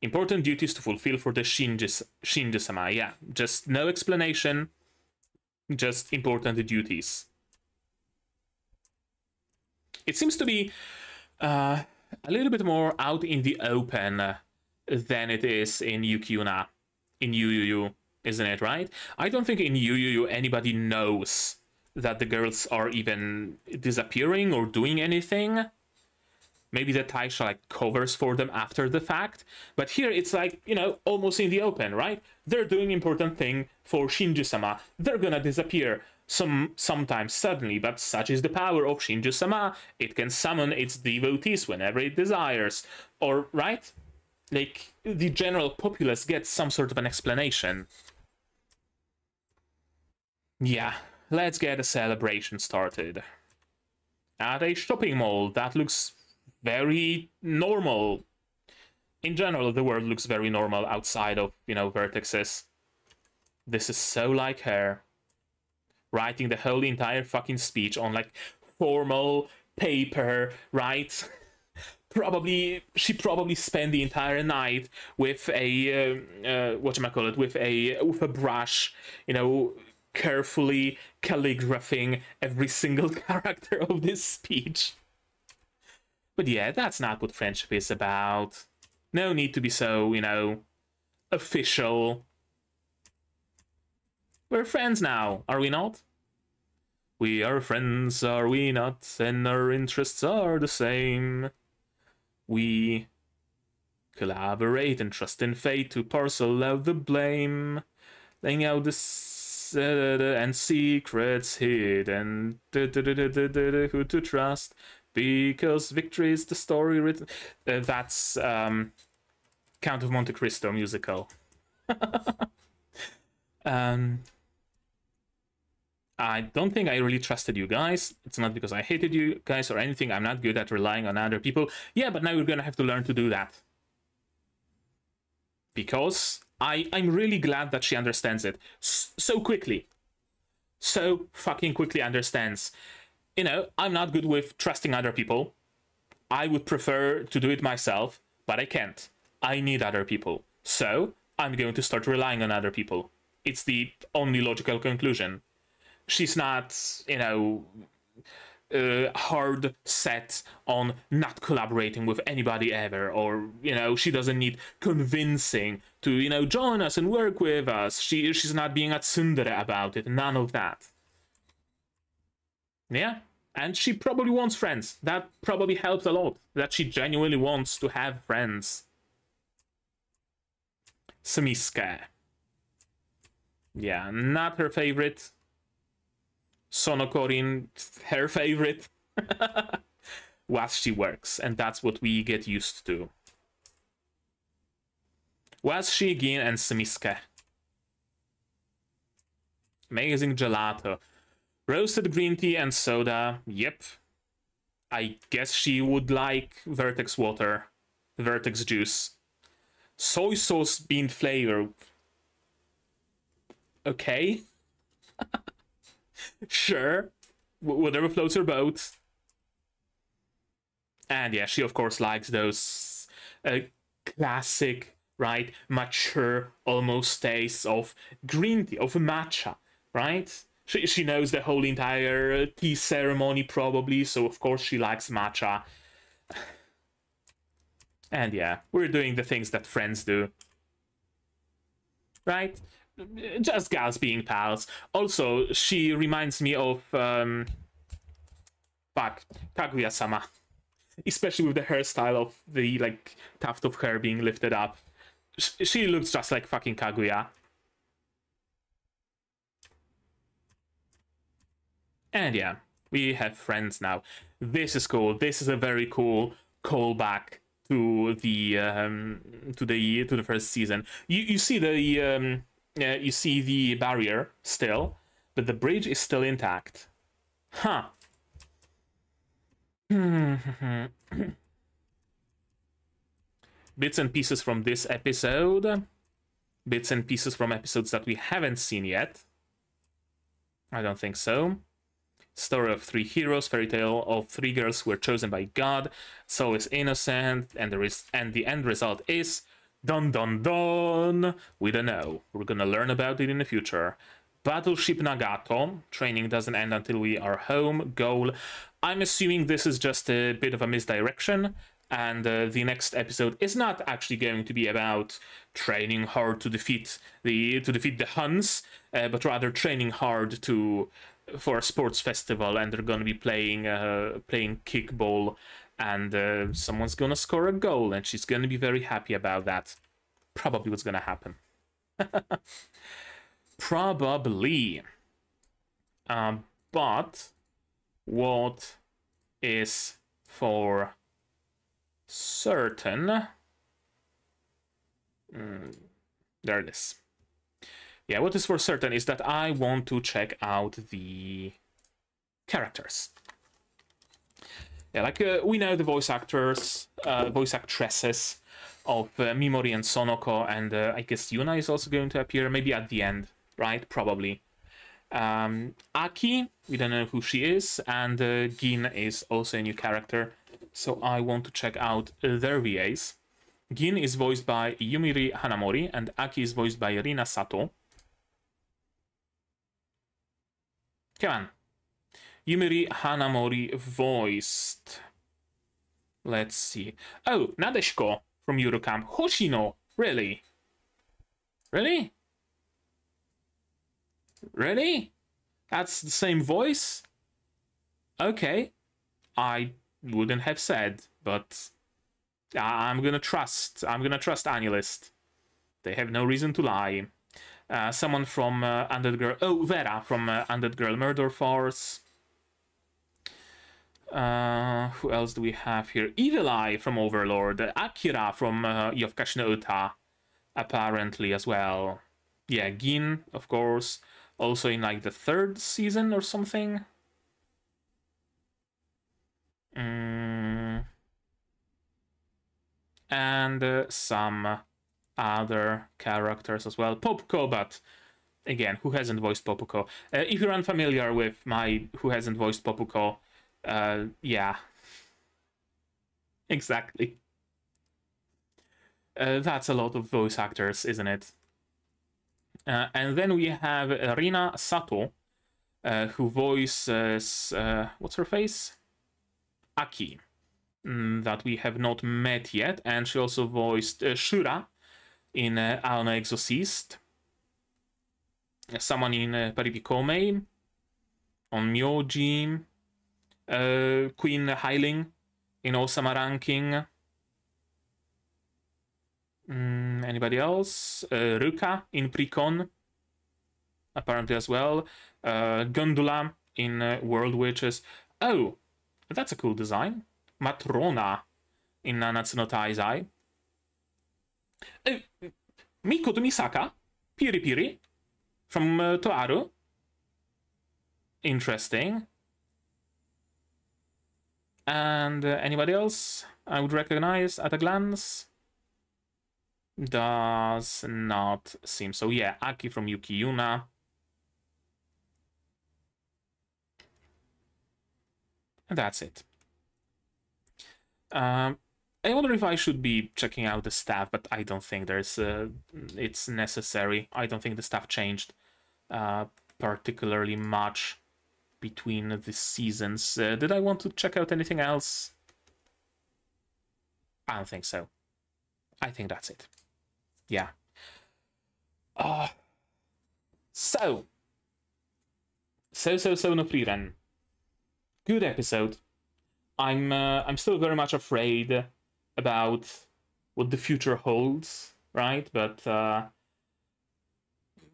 important duties to fulfill for the Shinju-sama. Yeah, just no explanation, just important duties. It seems to be a little bit more out in the open than it is in Yuuki Yuuna, in Yuyuyu, isn't it, right? I don't think in Yuyuyu anybody knows that the girls are even disappearing or doing anything. Maybe the Taisha covers for them after the fact, but here it's almost in the open, right? They're doing important thing for Shinju-sama. They're gonna disappear sometimes suddenly, but such is the power of Shinju-sama. It can summon its devotees whenever it desires, or right? The general populace gets some sort of an explanation. Yeah, let's get a celebration started. At a shopping mall that looks very normal. In general, the world looks very normal outside of, Vertexes. This is so like her. Writing the whole entire fucking speech on, formal paper, right? She probably spent the entire night with a, with a brush, carefully calligraphing every single character of this speech. But yeah, that's not what friendship is about. No need to be so, official. We're friends now, are we not? We are friends, are we not? And our interests are the same. We collaborate and trust in fate to parcel out the blame. Laying out the and secrets hidden. Who to trust. Because victory is the story written. That's Count of Monte Cristo musical. I don't think I really trusted you guys. It's not because I hated you guys or anything. I'm not good at relying on other people. Yeah, but now we're gonna have to learn to do that. Because I'm really glad that she understands it so quickly. So fucking quickly understands. I'm not good with trusting other people. I would prefer to do it myself, but I can't. I need other people. So I'm going to start relying on other people. It's the only logical conclusion. She's not, hard set on not collaborating with anybody ever, or, she doesn't need convincing to, join us and work with us. She's not being a tsundere about it. None of that. Yeah. And she probably wants friends. That probably helps a lot. That she genuinely wants to have friends. Sumiske. Yeah, not her favorite. Sonokorin, her favorite. Washi works, and that's what we get used to. Washi, Gin, and Sumiske. Amazing gelato. Roasted green tea and soda. Yep. I guess she would like Vertex water. Vertex juice. Soy sauce bean flavor. Okay. Sure. Whatever floats her boat. And yeah, she of course likes those classic, right, mature, almost tastes of green tea, of matcha, right? She knows the whole entire tea ceremony probably, so of course she likes matcha. And yeah, we're doing the things that friends do. Right? Just gals being pals. Also, she reminds me of Kaguya-sama. Especially with the hairstyle of the like tuft of hair being lifted up. She looks just like fucking Kaguya. And yeah, we have friends now. This is cool. This is a very cool callback to the first season. You see the barrier still, but the bridge is still intact. Huh. Bits and pieces from this episode. Bits and pieces from episodes that we haven't seen yet. I don't think so. Story of three heroes, fairy tale of three girls who were chosen by God. Soul is innocent, and the end result is dun dun dun. We don't know. We're gonna learn about it in the future. Battleship Nagato. Training doesn't end until we are home. Goal. I'm assuming this is just a bit of a misdirection, and the next episode is not actually going to be about training hard to defeat the Huns, but rather training hard for a sports festival, and they're gonna be playing kickball, and someone's gonna score a goal, and she's gonna be very happy about that. Probably what's gonna happen. Probably. But what is for certain? There it is. Yeah, what is for certain is that I want to check out the characters. Yeah, like we know the voice actresses of Mimori and Sonoko, and I guess Yuuna is also going to appear, maybe at the end, right? Probably. Aki, we don't know who she is, and Gin is also a new character, so I want to check out their VAs. Gin is voiced by Yumiri Hanamori, and Aki is voiced by Rina Sato. Come on. Yumiri Hanamori voiced... Let's see. Oh, Nadeshiko from Eurocamp. Hoshino! Really? Really? Really? That's the same voice? Okay. I wouldn't have said, but I'm gonna trust Annulist. They have no reason to lie. Someone from Undead Girl... Oh, Vera from Undead Girl Murder Force. Who else do we have here? Evil Eye from Overlord. Akira from Yofukashi no Uta, apparently, as well. Yeah, Gin, of course. Also in, like, the third season or something. And some other characters as well. Popuko, but again, who hasn't voiced Popuko? If you're unfamiliar with my who hasn't voiced Popuko, yeah, exactly. That's a lot of voice actors, isn't it? And then we have Rina Sato, who voices what's her face? Aki, that we have not met yet, and she also voiced Shura in Alma Exorcist, someone in Paripikome, on Myoji, Queen Hyling in Osama Ranking. Anybody else? Ruka in Precon, apparently as well. Gundula in World Witches. Oh, That's a cool design. Matrona in Nanatsu no Taizai. Miko to Misaka. Piri Piri. From Toaru. Interesting. And anybody else I would recognize at a glance? Does not seem so. Yeah, Aki from Yuuki Yuuna. And that's it. I wonder if I should be checking out the staff, but I don't think it's necessary. I don't think the staff changed particularly much between the seasons. Did I want to check out anything else? I don't think so. I think that's it. Yeah. So no Frieren. Good episode. I'm still very much afraid about what the future holds, right? But a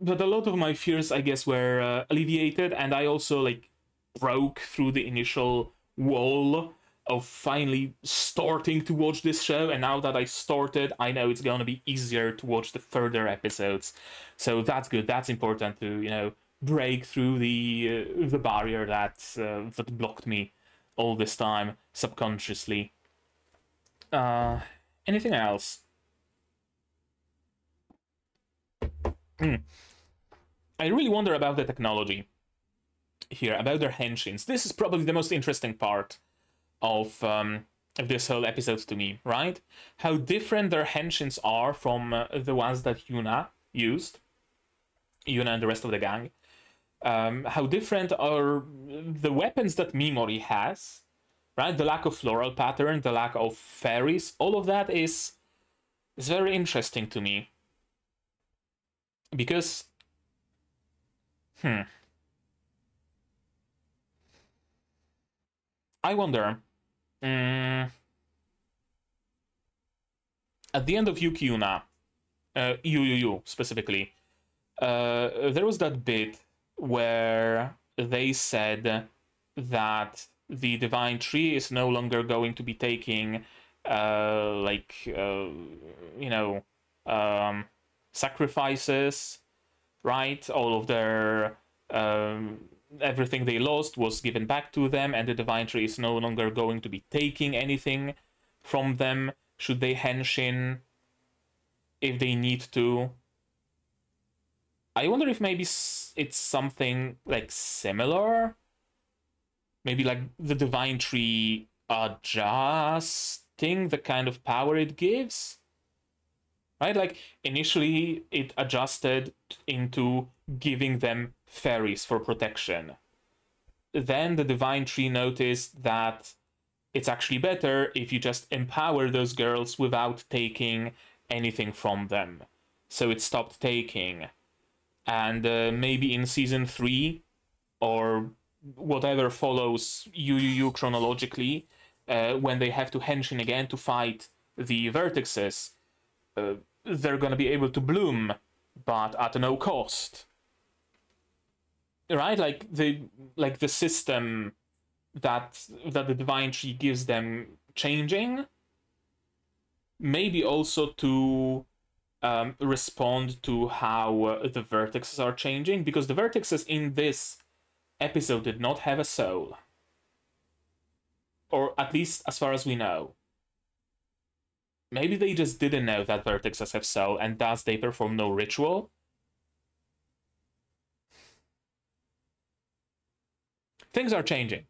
lot of my fears, I guess, were alleviated, and I also like broke through the initial wall of finally starting to watch this show, and now that I started, I know it's gonna be easier to watch the further episodes. So that's good. That's important to, you know, break through the barrier that blocked me all this time subconsciously. Anything else? I really wonder about the technology here, about their henshins. This is probably the most interesting part of this whole episode to me, right? How different their henshins are from the ones that Yuuna used. Yuuna and the rest of the gang. How different are the weapons that Mimori has, right? The lack of floral pattern, the lack of fairies, all of that is very interesting to me. Because, I wonder, at the end of Yuuki Yuuna, yuyuyu specifically, there was that bit where they said that the divine tree is no longer going to be taking sacrifices, right? All of their everything they lost was given back to them, and the divine tree is no longer going to be taking anything from them should they henshin if they need to. I wonder if maybe it's something like similar. Maybe like the divine tree adjusting the kind of power it gives. Right? Like initially it adjusted into giving them fairies for protection. Then the divine tree noticed that it's actually better if you just empower those girls without taking anything from them. So it stopped taking. And maybe in season 3 or whatever follows yuyuyu chronologically, when they have to henshin again to fight the Vertexes, they're gonna be able to bloom, but at no cost. Right? Like the system that the divine tree gives them changing, maybe also to respond to how the Vertexes are changing, because the Vertexes in this episode did not have a soul. Or at least as far as we know. Maybe they just didn't know that Vertexes have soul, and thus they perform no ritual. Things are changing.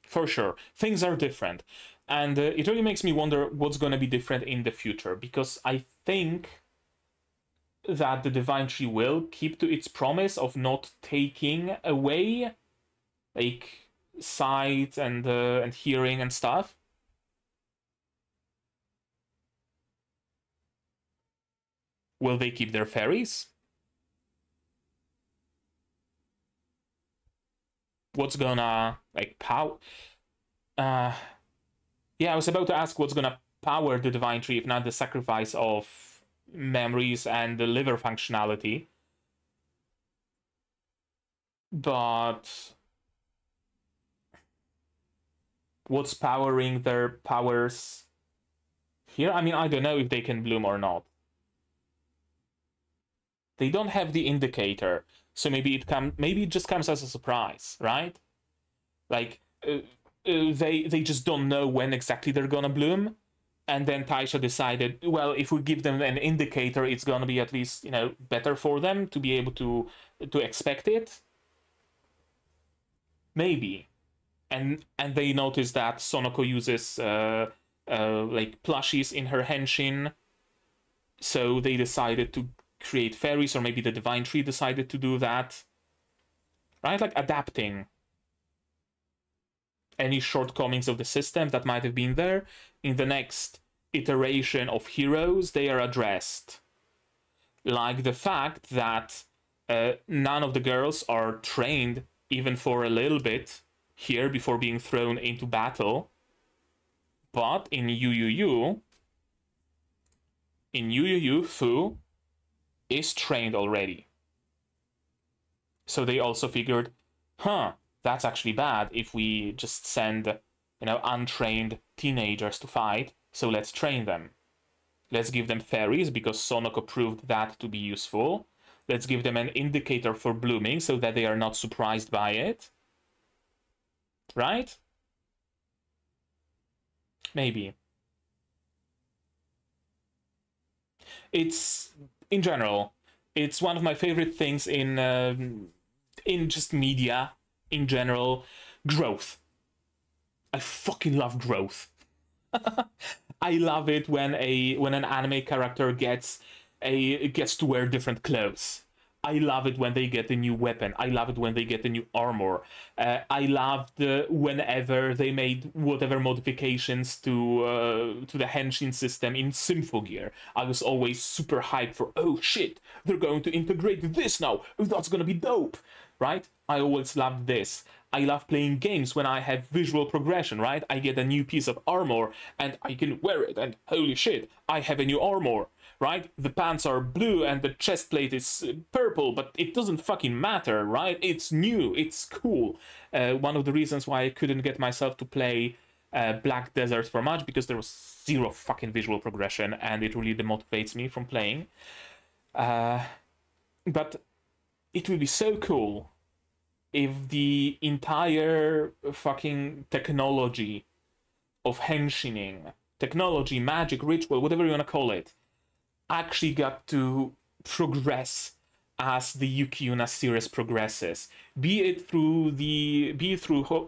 For sure. Things are different. And it really makes me wonder what's going to be different in the future, because I think that the divine tree will keep to its promise of not taking away like sight and hearing and stuff. Will they keep their fairies? What's gonna like power? Yeah, I was about to ask what's gonna power the divine tree if not the sacrifice of memories and the liver functionality. But what's powering their powers here. I mean, I don't know if they can bloom or not. They don't have the indicator, so maybe it just comes as a surprise, right? Like they just don't know when exactly they're gonna bloom, and then Taisha decided, well, if we give them an indicator, it's gonna be at least, you know, better for them to be able to expect it. Maybe. And they notice that Sonoko uses like plushies in her henshin, so they decided to create fairies, or maybe the divine tree decided to do that, right? Like adapting any shortcomings of the system that might have been there. In the next iteration of heroes, they are addressed, like the fact that none of the girls are trained even for a little bit here before being thrown into battle. But in yuyuyu, Fu is trained already. So they also figured, that's actually bad if we just send, you know, untrained teenagers to fight, so let's train them. Let's give them fairies, because Sonoko proved that to be useful. Let's give them an indicator for blooming, so that they are not surprised by it. Right? Maybe. It's, in general, it's one of my favorite things in just media in general. Growth. I fucking love growth. I love it when an anime character gets to wear different clothes. I love it when they get a new weapon. I love it when they get a new armor. I loved whenever they made whatever modifications to the henshin system in Symphogear. I was always super hyped for, oh shit, they're going to integrate this now. Oh, that's gonna be dope, right? I always loved this. I love playing games when I have visual progression, right? I get a new piece of armor and I can wear it, and holy shit, I have a new armor. Right? The pants are blue and the chest plate is purple, but it doesn't fucking matter, right? It's new, it's cool. One of the reasons why I couldn't get myself to play Black Desert for much, because there was zero fucking visual progression, and it really demotivates me from playing. But it would be so cool if the entire fucking technology of henshining, technology, magic, ritual, whatever you want to call it, actually got to progress as the Yuuki Yuuna series progresses. Be it through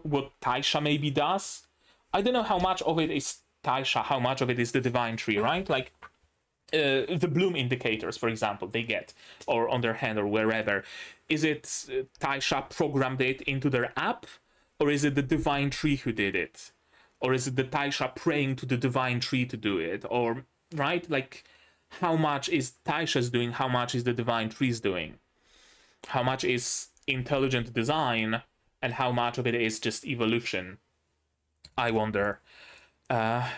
what Taisha maybe does. I don't know how much of it is Taisha, how much of it is the divine tree, right? Like the bloom indicators, for example, they get, or on their hand or wherever. Is it Taisha programmed it into their app, or is it the divine tree who did it? Or is it the Taisha praying to the divine tree to do it? Or, right? Like, how much is Taisha's doing? How much is the divine tree's doing? How much is intelligent design? And how much of it is just evolution? I wonder. I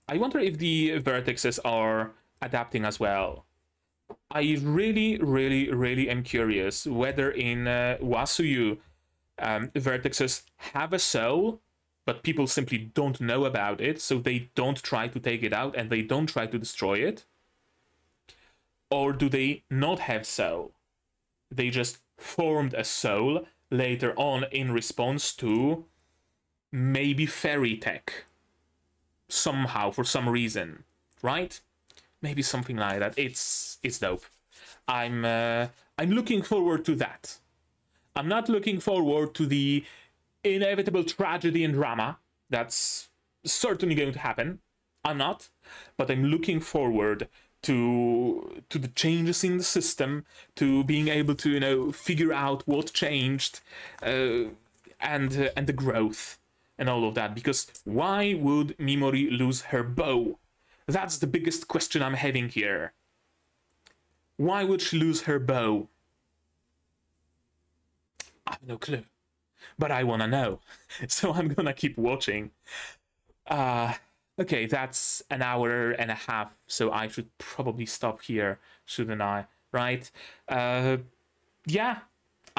wonder if the vertexes are adapting as well. I really, really, really am curious whether in Wasuyu vertexes have a soul, but people simply don't know about it, so they don't try to take it out and they don't try to destroy it. Or do they not have soul? They just formed a soul later on in response to maybe fairy tech. Somehow, for some reason, right? Maybe something like that. It's dope. I'm looking forward to that. I'm not looking forward to the inevitable tragedy and drama that's certainly going to happen. I'm not, but I'm looking forward to the changes in the system, to being able to, you know, figure out what changed, and the growth and all of that. Because why would Mimori lose her bow? That's the biggest question I'm having here. Why would she lose her bow? I have no clue, but I wanna know, so I'm gonna keep watching. Okay, that's an hour and a half, so I should probably stop here, shouldn't I? Right? Yeah,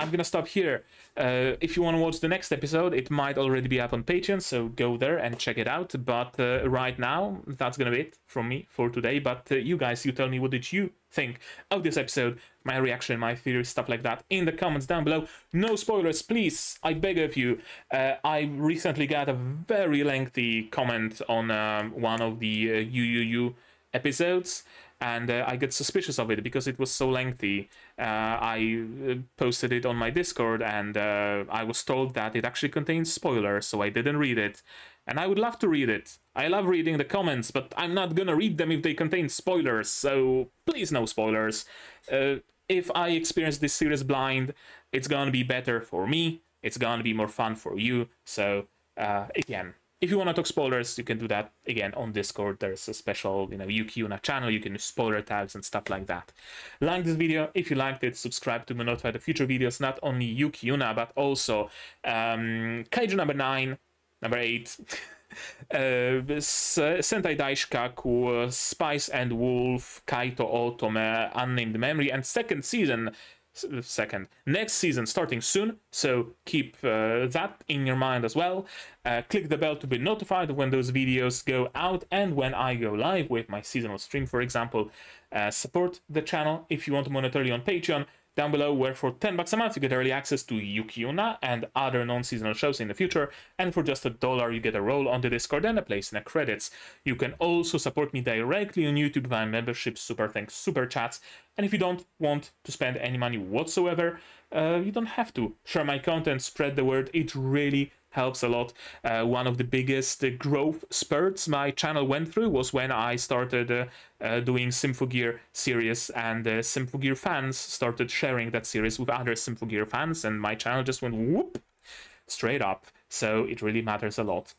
I'm gonna stop here. If you want to watch the next episode, it might already be up on Patreon, so go there and check it out. But right now, that's gonna be it from me for today. But you guys, you tell me, what did you think of this episode, my reaction, my theories, stuff like that in the comments down below. No spoilers, please, I beg of you. I recently got a very lengthy comment on one of the yuyuyu episodes, and I get suspicious of it because it was so lengthy. I posted it on my Discord, and I was told that it actually contains spoilers, so I didn't read it. And I would love to read it. I love reading the comments, but I'm not gonna read them if they contain spoilers, so please no spoilers. If I experience this series blind, it's gonna be better for me, it's gonna be more fun for you, so again, if you want to talk spoilers, you can do that, again, on Discord. There's a special, Yuuki Yuuna channel, you can use spoiler tags and stuff like that. Like this video if you liked it, subscribe to be notified of future videos, not only Yuuki Yuuna, but also Kaiju number 9, number 8, Sentai Daishikaku, Spice and Wolf, Kaito Otome, Unnamed Memory, and next season starting soon, so keep that in your mind as well. Click the bell to be notified when those videos go out and when I go live with my seasonal stream, for example. Support the channel if you want monetarily on Patreon down below, where for $10 a month you get early access to Yuuki Yuuna and other non-seasonal shows in the future, and for just $1 you get a role on the Discord and a place in the credits. You can also support me directly on YouTube via membership, super thanks, super chats, and if you don't want to spend any money whatsoever, you don't have to. Share my content, spread the word, it really helps a lot. One of the biggest growth spurts my channel went through was when I started doing Symphogear series, and Symphogear fans started sharing that series with other Symphogear fans, and my channel just went whoop straight up, so it really matters a lot.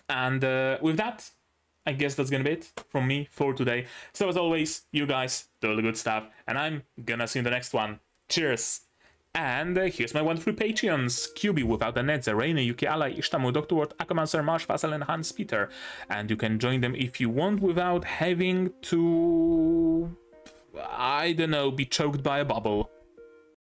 And with that, I guess that's gonna be it from me for today. So as always, you guys do all the good stuff, and I'm gonna see you in the next one. Cheers! And here's my wonderful Patreons: QB without the Nedze, Reine, Yuki Ally, Ishtamu, Dr. Ward, Akamancer, Marsh, Vassal, and Hans Peter. And you can join them if you want without having to, I don't know, be choked by a bubble.